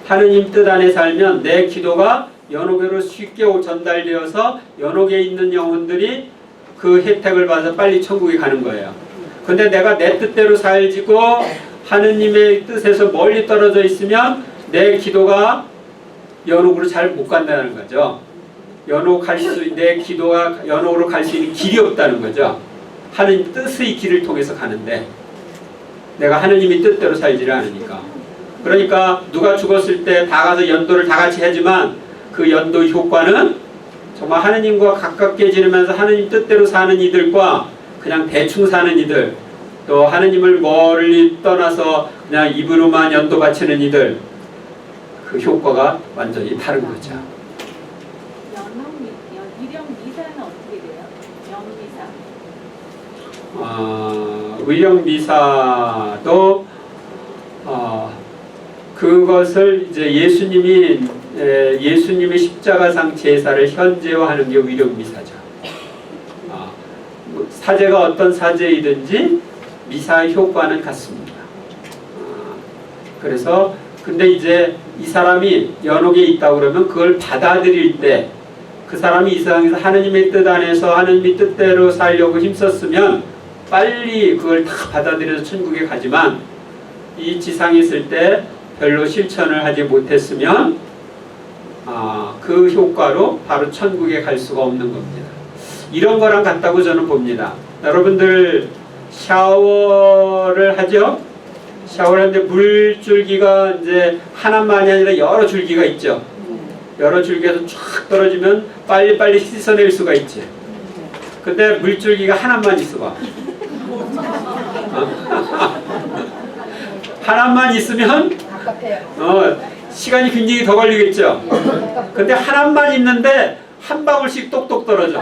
하느님 뜻 안에 살면 내 기도가 연옥으로 쉽게 전달되어서 연옥에 있는 영혼들이 그 혜택을 받아서 빨리 천국에 가는 거예요. 근데 내가 내 뜻대로 살지고 하느님의 뜻에서 멀리 떨어져 있으면 내 기도가 연옥으로 잘 못 간다는 거죠. 내 기도가 연옥으로 갈 수 있는 길이 없다는 거죠. 하느님 뜻의 길을 통해서 가는데 내가 하느님의 뜻대로 살지를 않으니까. 그러니까 누가 죽었을 때 다 가서 연도를 다 같이 하지만 그 연도의 효과는 정말 하느님과 가깝게 지내면서 하느님 뜻대로 사는 이들과 그냥 대충 사는 이들, 또 하느님을 멀리 떠나서 그냥 입으로만 연도 바치는 이들, 그 효과가 완전히 다른 거죠. 위령 미사는 어떻게 돼요? 영미사. 위령 미사도 그것을 이제 예수님의 십자가상 제사를 현재화하는 게 위령 미사죠. 사제가 어떤 사제이든지 미사의 효과는 같습니다. 그래서 근데 이제 이 사람이 연옥에 있다 그러면 그걸 받아들일 때 그 사람이 이 세상에서 하느님의 뜻 안에서 하느님의 뜻대로 살려고 힘썼으면 빨리 그걸 다 받아들여서 천국에 가지만 이 지상에 있을 때 별로 실천을 하지 못했으면 그 효과로 바로 천국에 갈 수가 없는 겁니다. 이런 거랑 같다고 저는 봅니다. 여러분들 샤워를 하죠? 샤워를 하는데 물줄기가 이제 하나만이 아니라 여러 줄기가 있죠. 여러 줄기에서 쫙 떨어지면 빨리빨리 씻어낼 수가 있지. 근데 물줄기가 하나만 있어 봐. 하나만 있으면 시간이 굉장히 더 걸리겠죠. 근데 하나만 있는데 한 방울씩 똑똑 떨어져.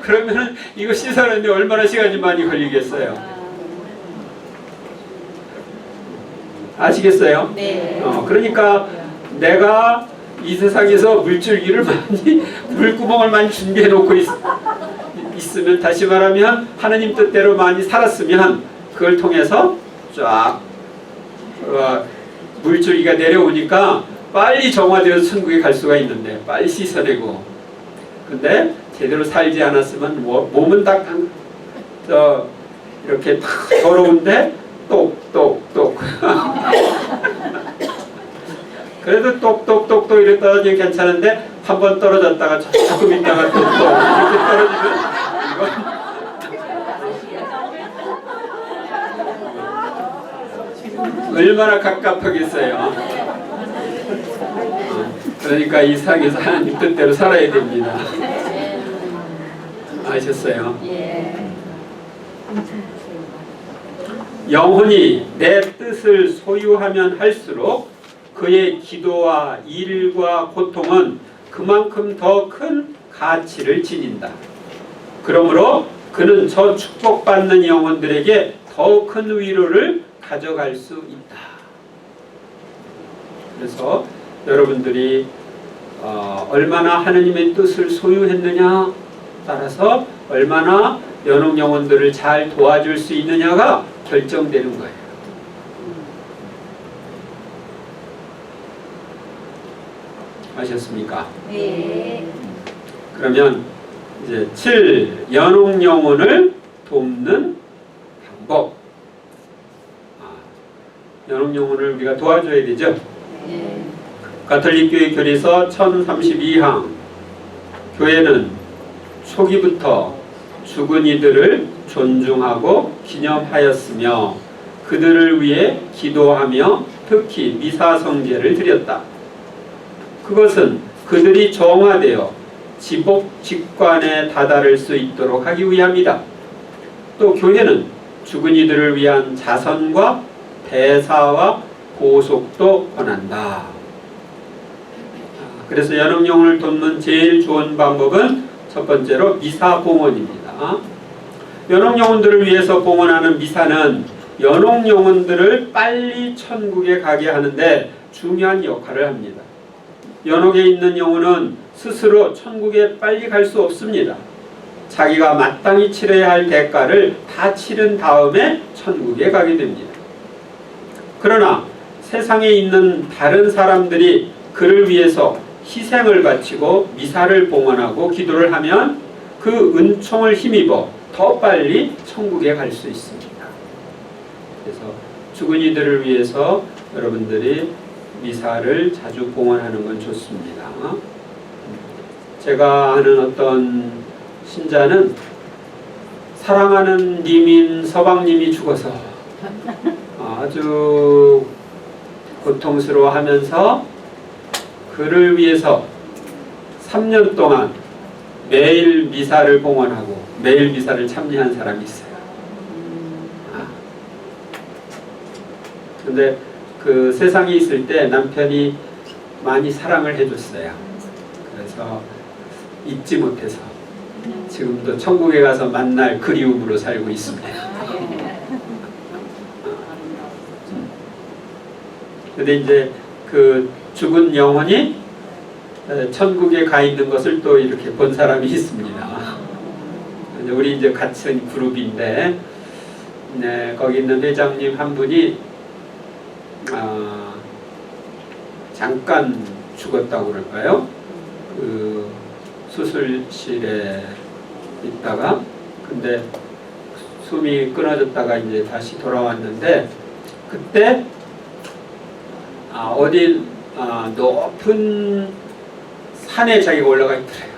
그러면 이거 씻어내는데 얼마나 시간이 많이 걸리겠어요. 아시겠어요? 네. 그러니까 내가 이 세상에서 물줄기를 많이 물구멍을 많이 준비해 놓고 있으면, 다시 말하면 하나님 뜻대로 많이 살았으면 그걸 통해서 쫙 물줄기가 내려오니까 빨리 정화되어서 천국에 갈 수가 있는데 빨리 씻어내고, 근데 제대로 살지 않았으면 몸은 딱 이렇게 탁 더러운데 똑똑똑 그래도 똑똑똑똑 이렇게 떨어지면 괜찮은데 한 번 떨어졌다가 조금 있다가 똑똑 이렇게 떨어지면 이건 얼마나 갑갑하겠어요. 그러니까 이 세상에서 하나님 뜻대로 살아야 됩니다. 아셨어요? 영혼이 내 뜻을 소유하면 할수록 그의 기도와 일과 고통은 그만큼 더 큰 가치를 지닌다. 그러므로 그는 저 축복받는 영혼들에게 더 큰 위로를 가져갈 수 있다. 그래서 여러분들이 얼마나 하느님의 뜻을 소유했느냐 따라서 얼마나 연옥 영혼들을 잘 도와줄 수 있느냐가 결정되는 거예요. 아셨습니까? 네. 그러면 이제 7. 연옥 영혼을 돕는 방법. 연옥 영혼을 우리가 도와줘야 되죠. 네. 가톨릭 교회 교리서 1032항. 교회는 초기부터 죽은 이들을 존중하고 기념하였으며 그들을 위해 기도하며 특히 미사 성제를 드렸다. 그것은 그들이 정화되어 지복 직관에 다다를 수 있도록 하기 위함이다. 또 교회는 죽은 이들을 위한 자선과 대사와 보속도 권한다. 그래서 연옥 영혼을 돕는 제일 좋은 방법은 첫 번째로 미사 봉헌입니다. 연옥 영혼들을 위해서 봉헌하는 미사는 연옥 영혼들을 빨리 천국에 가게 하는데 중요한 역할을 합니다. 연옥에 있는 영혼은 스스로 천국에 빨리 갈 수 없습니다. 자기가 마땅히 치러야 할 대가를 다 치른 다음에 천국에 가게 됩니다. 그러나 세상에 있는 다른 사람들이 그를 위해서 희생을 바치고 미사를 봉헌하고 기도를 하면 그 은총을 힘입어 더 빨리 천국에 갈 수 있습니다. 그래서 죽은 이들을 위해서 여러분들이 미사를 자주 봉헌하는 건 좋습니다. 제가 아는 어떤 신자는 사랑하는 님인 서방님이 죽어서 아주 고통스러워하면서 그를 위해서 3년 동안 매일 미사를 봉헌하고 매일 미사를 참여한 사람이 있어요. 근데 그 세상에 있을 때 남편이 많이 사랑을 해줬어요. 그래서 잊지 못해서 지금도 천국에 가서 만날 그리움으로 살고 있습니다. 근데 이제 그 죽은 영혼이 천국에 가 있는 것을 또 이렇게 본 사람이 있습니다. 우리 이제 같은 그룹인데, 네, 거기 있는 회장님 한 분이 잠깐 죽었다고 그럴까요? 그 수술실에 있다가 근데 숨이 끊어졌다가 이제 다시 돌아왔는데 그때 어디 높은 산에 자기가 올라가 있더래요.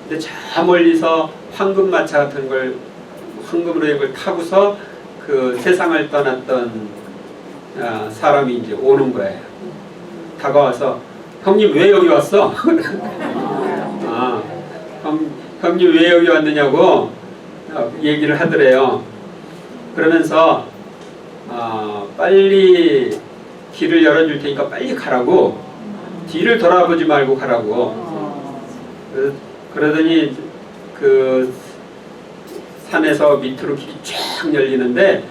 근데 저 멀리서 황금마차 같은 걸 황금으로 된 걸 타고서 그 세상을 떠났던 사람이 이제 오는 거예요. 다가와서 형님 왜 여기 왔어? 형님 왜 여기 왔느냐고 얘기를 하더래요. 그러면서 빨리 길을 열어줄 테니까 빨리 가라고, 뒤를 돌아보지 말고 가라고. 그러더니 그 산에서 밑으로 길이 쫙 열리는데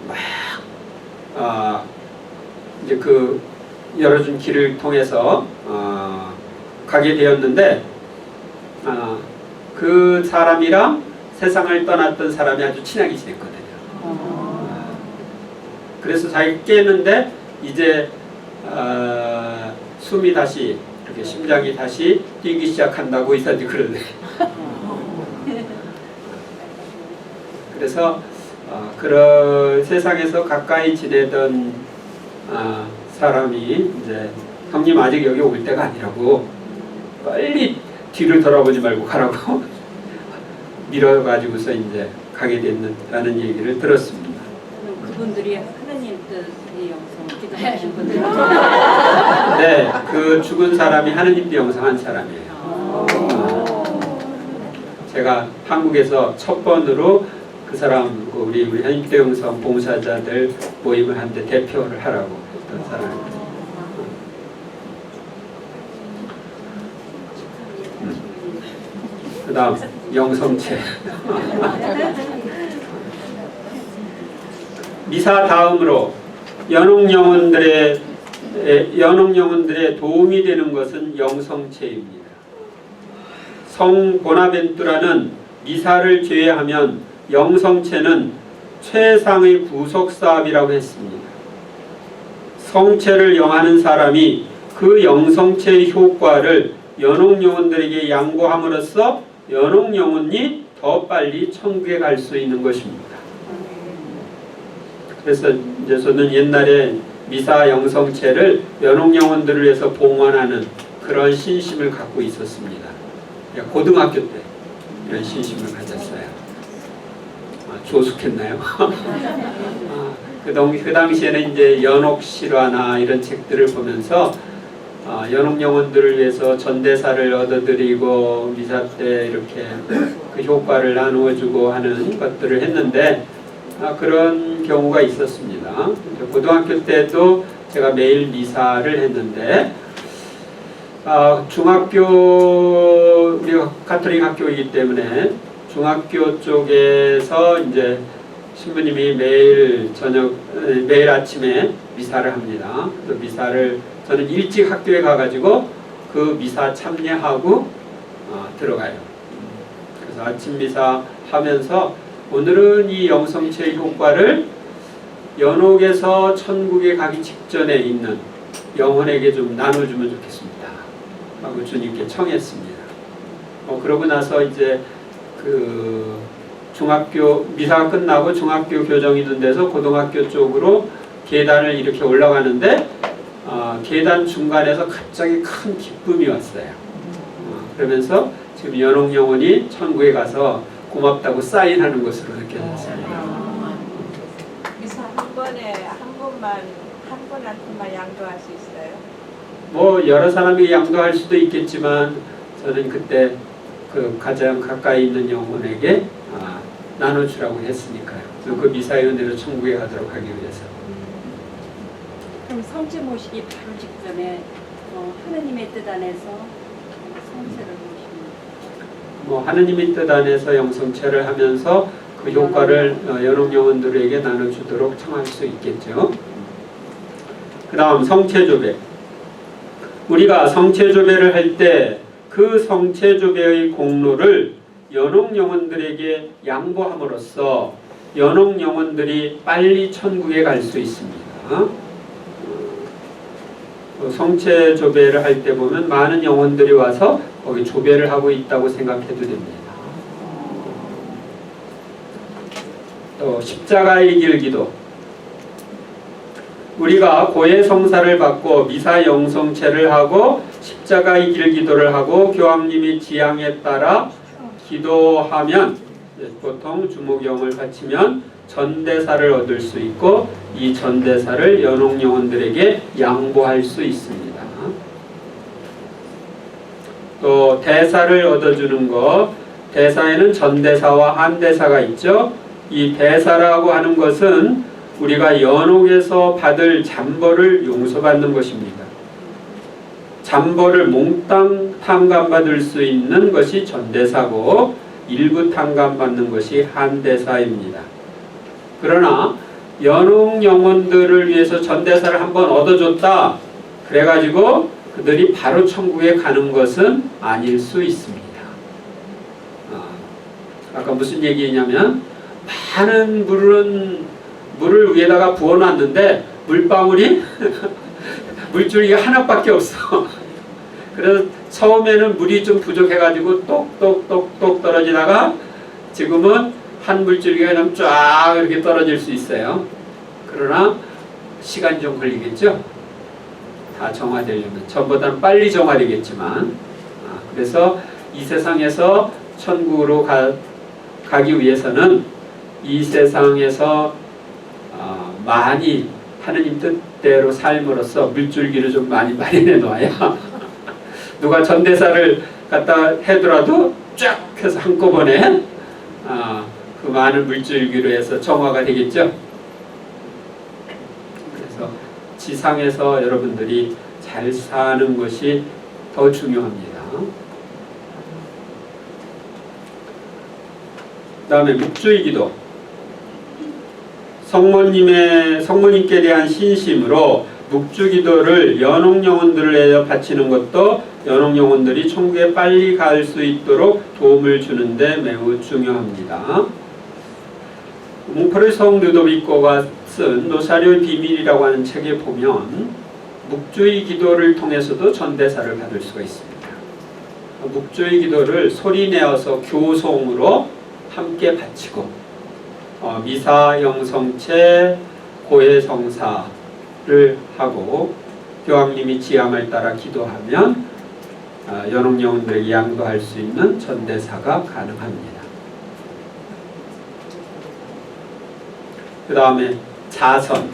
막 이제 그 열어준 길을 통해서 가게 되었는데 그 사람이랑 세상을 떠났던 사람이 아주 친하게 지냈거든요. 그래서 자기 깨는데 이제 숨이 다시 이렇게 심장이 다시 뛰기 시작한다고 의사들이 그러네. 그래서 그런 세상에서 가까이 지내던 사람이 이제 형님 아직 여기 올 때가 아니라고, 빨리 뒤를 돌아보지 말고 가라고 밀어가지고서 이제 가게 됐다는 얘기를 들었습니다. 그분들이 하나님 뜻의 영성 기도하신 분들. 네, 그 죽은 사람이 하느님께 영성한 사람이에요. 제가 한국에서 첫 번으로 그 사람, 우리 하느님께 영성 봉사자들 모임을 한데 대표를 하라고 했던 사람입니다. 그 다음 영성체. 미사 다음으로 연옥 영혼들의 도움이 되는 것은 영성체입니다. 성 보나벤투라는 미사를 제외하면 영성체는 최상의 구속사업이라고 했습니다. 성체를 영하는 사람이 그 영성체의 효과를 연옥 영혼들에게 양보함으로써 연옥 영혼이 더 빨리 천국에 갈 수 있는 것입니다. 그래서 이제 저는 옛날에 미사 영성체를 연옥 영혼들을 위해서 봉헌하는 그런 신심을 갖고 있었습니다. 고등학교 때 이런 신심을 가졌어요. 조숙했나요? 그 당시에는 이제 연옥 실화나 이런 책들을 보면서 연옥 영혼들을 위해서 전대사를 얻어드리고 미사 때 이렇게 그 효과를 나누어주고 하는 것들을 했는데 그런 경우가 있었습니다. 고등학교 때도 제가 매일 미사를 했는데 중학교, 우리가 가톨릭 학교이기 때문에 중학교 쪽에서 이제 신부님이 매일 매일 아침에 미사를 합니다. 그래서 미사를 저는 일찍 학교에 가가지고 그 미사 참여하고 들어가요. 그래서 아침 미사 하면서 오늘은 이 영성체의 효과를 연옥에서 천국에 가기 직전에 있는 영혼에게 좀 나눠주면 좋겠습니다 하고 주님께 청했습니다. 그러고 나서 이제 그 중학교 미사가 끝나고 중학교 교정 있는 데서 고등학교 쪽으로 계단을 이렇게 올라가는데 계단 중간에서 갑자기 큰 기쁨이 왔어요. 그러면서 지금 연옥 영혼이 천국에 가서 고맙다고 사인하는 것으로 느껴졌습니다. 미사 한 번에 한 분한테만 양도할 수 있어요? 뭐 여러 사람이 양도할 수도 있겠지만 저는 그때 그 가장 가까이 있는 영혼에게 나눠주라고 했으니까요. 그 미사의 은혜로 천국에 가도록 하기 위해서. 그럼 성체 모시기 바로 직전에 하느님의 뜻 안에서 성체를 모십니다. 하느님의 뜻 안에서 영성체를 하면서 그 효과를 연옥 영혼들에게 나눠주도록 청할 수 있겠죠. 그 다음 성체조배. 우리가 성체조배를 할 때 그 성체조배의 공로를 연옥 영혼들에게 양보함으로써 연옥 영혼들이 빨리 천국에 갈 수 있습니다. 성체 조배를 할 때 보면 많은 영혼들이 와서 거기 조배를 하고 있다고 생각해도 됩니다. 또 십자가의 길 기도. 우리가 고해 성사를 받고 미사 영성체를 하고 십자가의 길 기도를 하고 교황님의 지향에 따라 기도하면 보통 주목영을 바치면 전대사를 얻을 수 있고 이 전대사를 연옥 영혼들에게 양보할 수 있습니다. 또 대사를 얻어주는 것, 대사에는 전대사와 한대사가 있죠. 이 대사라고 하는 것은 우리가 연옥에서 받을 잠벌을 용서받는 것입니다. 잠벌을 몽땅 탕감받을 수 있는 것이 전대사고 일부 탕감받는 것이 한대사입니다. 그러나 연옥 영혼들을 위해서 전대사를 한번 얻어줬다 그래가지고 그들이 바로 천국에 가는 것은 아닐 수 있습니다. 아까 무슨 얘기냐면 많은 물을 위에다가 부어놨는데 물방울이 물줄기가 하나밖에 없어. 그래서 처음에는 물이 좀 부족해가지고 똑똑똑똑 떨어지다가 지금은 한 물줄기가 그냥 쫙 이렇게 떨어질 수 있어요. 그러나 시간이 좀 걸리겠죠. 다 정화되려면 전보다는 빨리 정화되겠지만 그래서 이 세상에서 천국으로 가기 위해서는 이 세상에서 많이 하느님 뜻대로 삶으로써 물줄기를 좀 많이 마련해 놓아야 누가 전대사를 갖다 해더라도 쫙 해서 한꺼번에 그 많은 물줄기로 해서 정화가 되겠죠. 그래서 지상에서 여러분들이 잘 사는 것이 더 중요합니다. 그 다음에 묵주의 기도. 성모님께 대한 신심으로 묵주 기도를 연옥 영혼들을 위해 바치는 것도 연옥 영혼들이 천국에 빨리 갈 수 있도록 도움을 주는데 매우 중요합니다. 몽포르 성 루도비코가 쓴 노사료의 비밀이라고 하는 책에 보면 묵주의 기도를 통해서도 전대사를 받을 수가 있습니다. 묵주의 기도를 소리내어서 교송으로 함께 바치고 미사 영성체 고해 성사를 하고 교황님이 지향을 따라 기도하면 연옥 영혼들에게 양도할 수 있는 전대사가 가능합니다. 그 다음에 자선.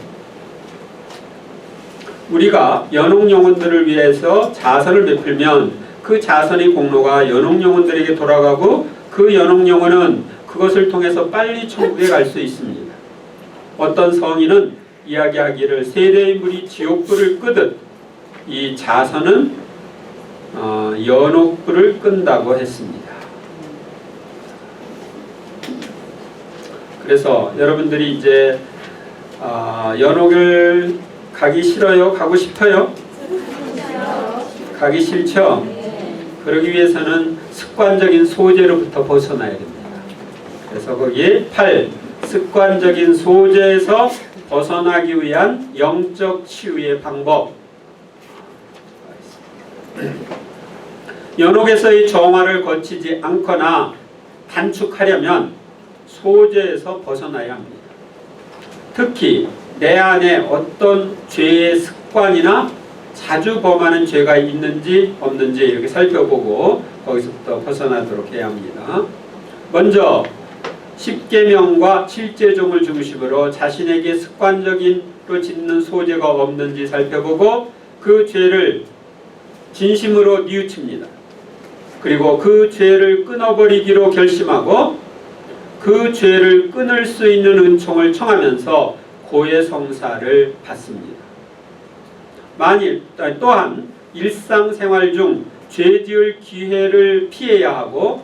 우리가 연옥 영혼들을 위해서 자선을 베풀면 그 자선의 공로가 연옥 영혼들에게 돌아가고 그 연옥 영혼은 그것을 통해서 빨리 천국에 갈 수 있습니다. 어떤 성인은 이야기하기를 세대의 물이 지옥불을 끄듯 이 자선은 연옥불을 끈다고 했습니다. 그래서 여러분들이 이제 연옥을 가기 싫어요? 가고 싶어요? 가기 싫죠? 그러기 위해서는 습관적인 소재로부터 벗어나야 됩니다. 그래서 거기에 8. 습관적인 소재에서 벗어나기 위한 영적 치유의 방법. 연옥에서의 정화를 거치지 않거나 단축하려면 소재에서 벗어나야 합니다. 특히 내 안에 어떤 죄의 습관이나 자주 범하는 죄가 있는지 없는지 이렇게 살펴보고 거기서부터 벗어나도록 해야 합니다. 먼저 10계명과 7제종을 중심으로 자신에게 습관적으로 짓는 소재가 없는지 살펴보고 그 죄를 진심으로 뉘우칩니다. 그리고 그 죄를 끊어버리기로 결심하고 그 죄를 끊을 수 있는 은총을 청하면서 고해 성사를 받습니다. 또한 일상생활 중 죄지을 기회를 피해야 하고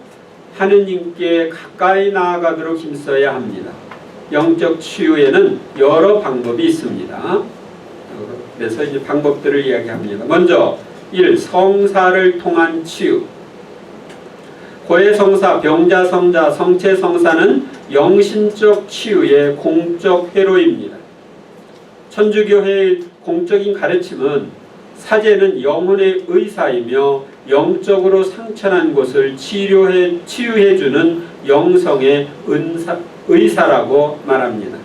하느님께 가까이 나아가도록 힘써야 합니다. 영적 치유에는 여러 방법이 있습니다. 그래서 이제 방법들을 이야기합니다. 먼저 1. 성사를 통한 치유. 고해성사, 병자성자, 성체성사는 영신적 치유의 공적 회로입니다. 천주교회의 공적인 가르침은 사제는 영혼의 의사이며 영적으로 상처난 곳을 치유해주는 영성의 의사라고 말합니다.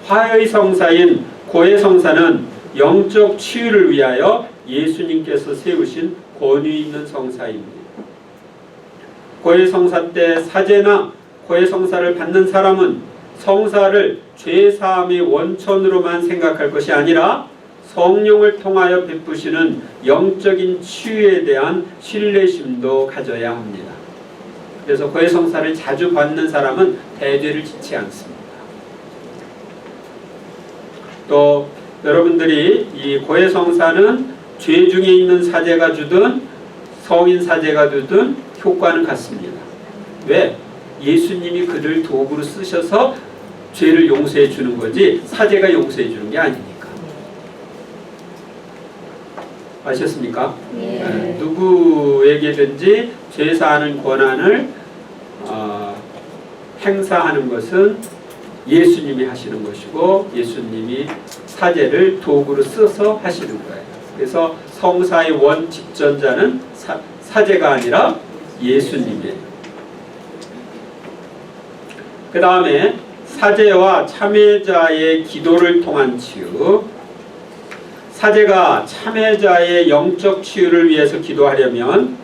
화의 성사인 고해성사는 영적 치유를 위하여 예수님께서 세우신 권위 있는 성사입니다. 고해성사 때 사제나 고해성사를 받는 사람은 성사를 죄사함의 원천으로만 생각할 것이 아니라 성령을 통하여 베푸시는 영적인 치유에 대한 신뢰심도 가져야 합니다. 그래서 고해성사를 자주 받는 사람은 대죄를 짓지 않습니다. 또 여러분들이 이 고해성사는 죄 중에 있는 사제가 주든 성인 사제가 주든 효과는 같습니다. 왜? 예수님이 그들 도구로 쓰셔서 죄를 용서해 주는 거지 사제가 용서해 주는 게 아니니까. 아셨습니까? 네. 누구에게든지 죄사하는 권한을 행사하는 것은 예수님이 하시는 것이고 예수님이 사제를 도구로 써서 하시는 거예요. 그래서 성사의 원 집전자는 사제가 아니라 예수님이에요. 그 다음에 사제와 참회자의 기도를 통한 치유. 사제가 참회자의 영적 치유를 위해서 기도하려면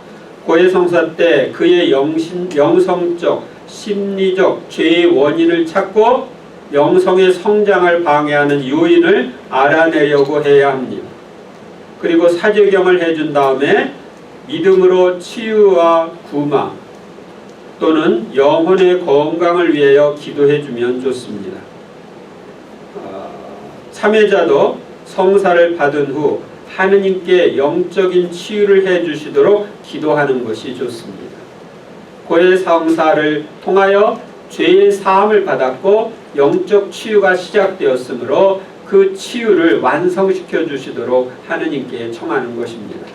고해성사 때 그의 영성적, 심리적 죄의 원인을 찾고 영성의 성장을 방해하는 요인을 알아내려고 해야 합니다. 그리고 사제경을 해준 다음에 믿음으로 치유와 구마 또는 영혼의 건강을 위하여 기도해주면 좋습니다. 참회자도 성사를 받은 후 하느님께 영적인 치유를 해주시도록 기도하는 것이 좋습니다. 고해성사를 통하여 죄의 사함을 받았고 영적 치유가 시작되었으므로 그 치유를 완성시켜 주시도록 하느님께 청하는 것입니다.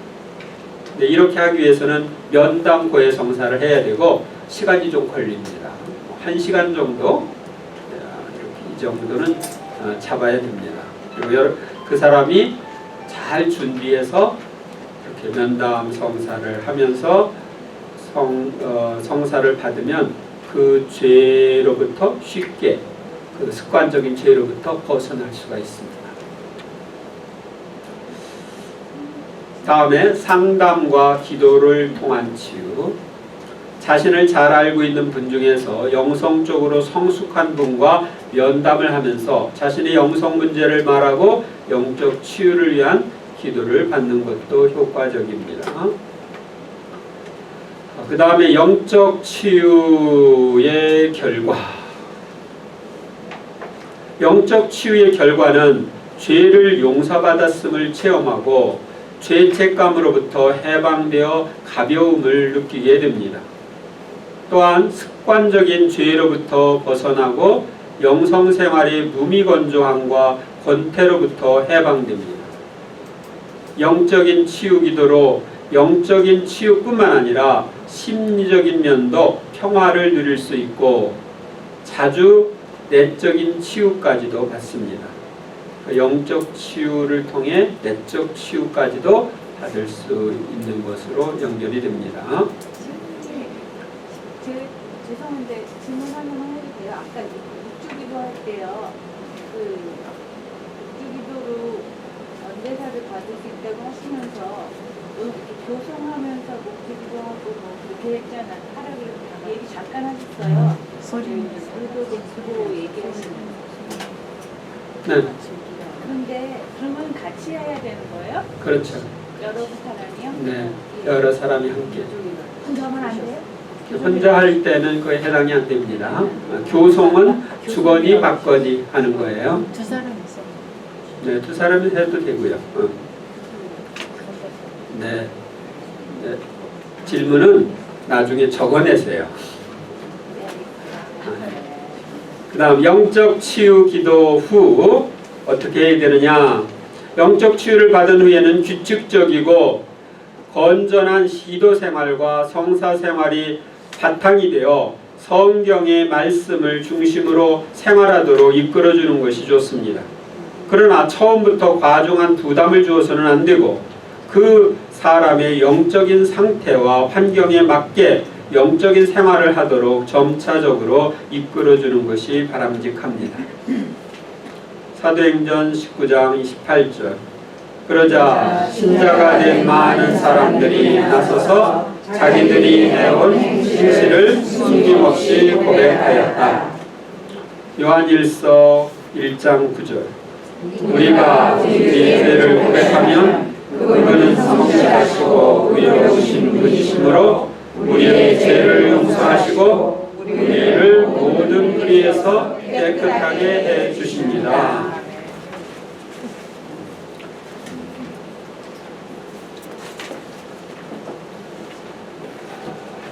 근데 이렇게 하기 위해서는 면담 고해성사를 해야 되고 시간이 좀 걸립니다. 1시간 정도 이 정도는 잡아야 됩니다. 그리고 그 사람이 잘 준비해서 이렇게 면담 성사를 하면서 성사를 받으면 그 죄로부터 쉽게 그 습관적인 죄로부터 벗어날 수가 있습니다. 다음에 상담과 기도를 통한 치유. 자신을 잘 알고 있는 분 중에서 영성적으로 성숙한 분과 면담을 하면서 자신의 영성 문제를 말하고 영적 치유를 위한 기도를 받는 것도 효과적입니다. 그 다음에 영적 치유의 결과. 영적 치유의 결과는 죄를 용서받았음을 체험하고 죄책감으로부터 해방되어 가벼움을 느끼게 됩니다. 또한 습관적인 죄로부터 벗어나고 영성생활의 무미건조함과 권태로부터 해방됩니다. 영적인 치유 기도로 영적인 치유뿐만 아니라 심리적인 면도 평화를 누릴 수 있고 자주 내적인 치유까지도 받습니다. 영적 치유를 통해 내적 치유까지도 받을 수 있는 것으로 연결이 됩니다. 죄송한데 질문 하나만 해도 돼요? 아까 육주기도 할 때요. 그 육주기도로 연대사를 받을 수 있다고 하시면서 이렇게 교송하면서 목주기도 하고 뭐 그렇게 했잖아. 하라고 얘기 잠깐 하셨어요. 의도도 두고 얘기하시면서. 네. 그런데 그러면 같이 해야 되는 거예요? 그렇죠. 여러 사람이요? 네. 여러 사람이 함께. 혼자 하면 안 돼요? 혼자 할 때는 그에 해당이 안 됩니다. 교송은 주거니 받거니 하는 거예요. 두 사람 있어요. 네, 두 사람이 해도 되고요. 네. 네. 질문은 나중에 적어내세요. 그 다음 영적 치유 기도 후 어떻게 해야 되느냐. 영적 치유를 받은 후에는 규칙적이고 건전한 기도 생활과 성사 생활이 바탕이 되어 성경의 말씀을 중심으로 생활하도록 이끌어주는 것이 좋습니다. 그러나 처음부터 과중한 부담을 주어서는 안 되고 그 사람의 영적인 상태와 환경에 맞게 영적인 생활을 하도록 점차적으로 이끌어주는 것이 바람직합니다. 사도행전 19장 28절. 그러자 신자가 된 많은 사람들이 나서서 자기들이 해온 행실을 숨김없이 고백하였다. 요한일서 1장 9절. 우리가 우리의 죄를 고백하면 그분은 성실하시고 의로우신 분이시므로 우리의 죄를 용서하시고 우리를 모든 불의에서 깨끗하게 해 주십니다.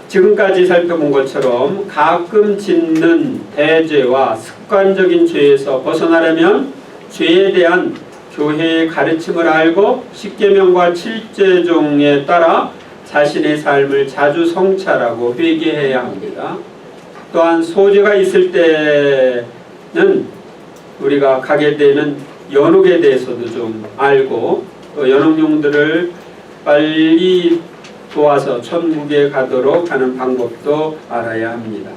지금까지 살펴본 것처럼 가끔 짓는 대죄와 습관적인 죄에서 벗어나려면 죄에 대한 교회의 가르침을 알고 십계명과 칠제종에 따라 자신의 삶을 자주 성찰하고 회개해야 합니다. 또한 소재가 있을 때는 우리가 가게 되는 연옥에 대해서도 좀 알고 또 연옥용들을 빨리 도와서 천국에 가도록 하는 방법도 알아야 합니다.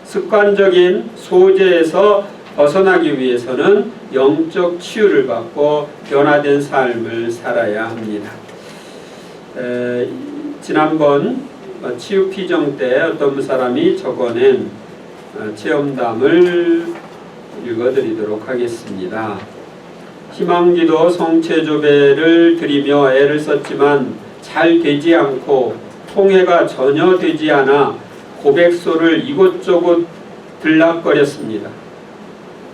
습관적인 소재에서 벗어나기 위해서는 영적 치유를 받고 변화된 삶을 살아야 합니다. 지난번 치유 피정 때 어떤 사람이 적어낸 체험담을 읽어드리도록 하겠습니다. 희망기도 성체조배를 드리며 애를 썼지만 잘 되지 않고 통해가 전혀 되지 않아 고백소를 이곳저곳 들락거렸습니다.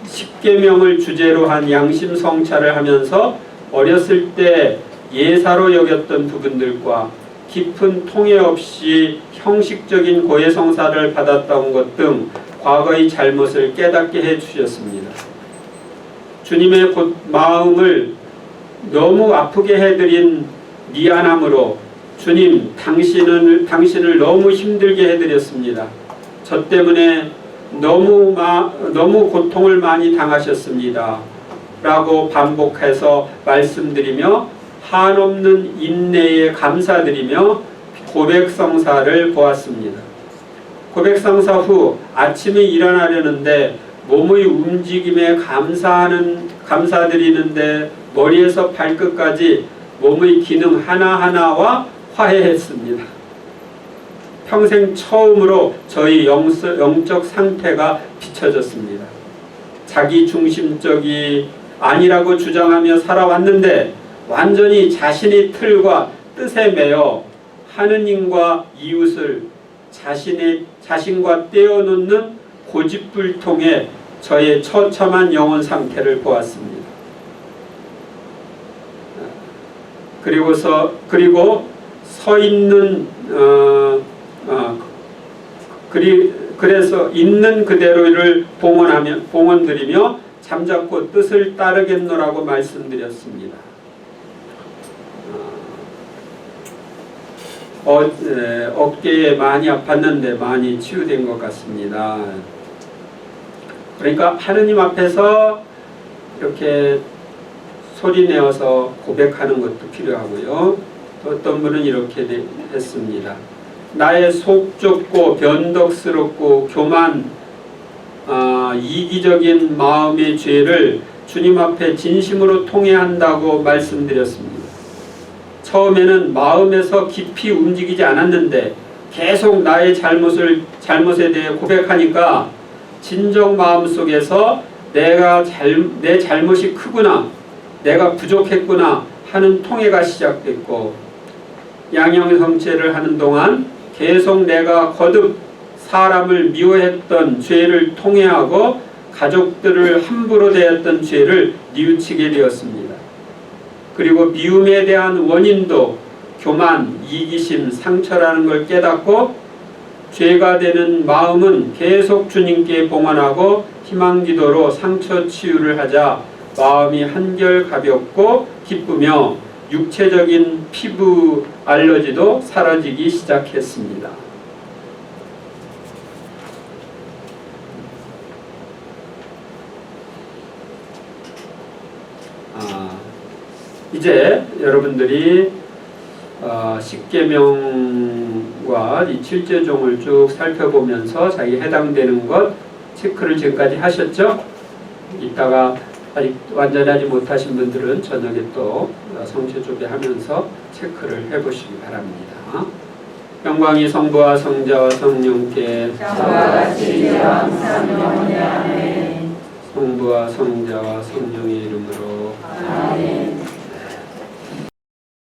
십계명을 주제로 한 양심 성찰을 하면서 어렸을 때 예사로 여겼던 부분들과 깊은 통해 없이 형식적인 고해성사를 받았던 것 등 과거의 잘못을 깨닫게 해주셨습니다. 주님의 마음을 너무 아프게 해드린 미안함으로 주님 당신을 너무 힘들게 해드렸습니다. 저 때문에 너무 고통을 많이 당하셨습니다. 라고 반복해서 말씀드리며 한없는 인내에 감사드리며 고백성사를 보았습니다. 고백성사 후 아침에 일어나려는데 몸의 움직임에 감사드리는데 머리에서 발끝까지 몸의 기능 하나하나와 화해했습니다. 평생 처음으로 저희 영적 상태가 비춰졌습니다. 자기 중심적이 아니라고 주장하며 살아왔는데 완전히 자신의 틀과 뜻에 매여 하느님과 이웃을 자신과 떼어놓는 고집불통의 저의 처참한 영혼 상태를 보았습니다. 그리고 서 있는 그래서 있는 그대로를 봉헌드리며 잠자코 뜻을 따르겠노라고 말씀드렸습니다. 어깨에 많이 아팠는데 많이 치유된 것 같습니다. 그러니까 하느님 앞에서 이렇게 소리내어서 고백하는 것도 필요하고요. 어떤 분은 이렇게 했습니다. 나의 속 좁고 변덕스럽고 교만 이기적인 마음의 죄를 주님 앞에 진심으로 통회한다고 말씀드렸습니다. 처음에는 마음에서 깊이 움직이지 않았는데 계속 나의 잘못에 대해 고백하니까 진정 마음속에서 내 잘못이 크구나, 내가 부족했구나 하는 통회가 시작됐고, 양형성체를 하는 동안 계속 내가 거듭 사람을 미워했던 죄를 통회하고 가족들을 함부로 대했던 죄를 뉘우치게 되었습니다. 그리고 미움에 대한 원인도 교만, 이기심, 상처라는 걸 깨닫고 죄가 되는 마음은 계속 주님께 봉헌하고 희망기도로 상처 치유를 하자 마음이 한결 가볍고 기쁘며 육체적인 피부 알러지도 사라지기 시작했습니다. 이제 여러분들이 십계명과 이 7제종을 쭉 살펴보면서 자기 해당되는 것 체크를 지금까지 하셨죠? 이따가 아직 완전히 하지 못하신 분들은 저녁에 또 성체 조배하면서 체크를 해보시기 바랍니다. 영광이 성부와 성자와 성령께 성부와 성자와 성령의 이름으로 아멘.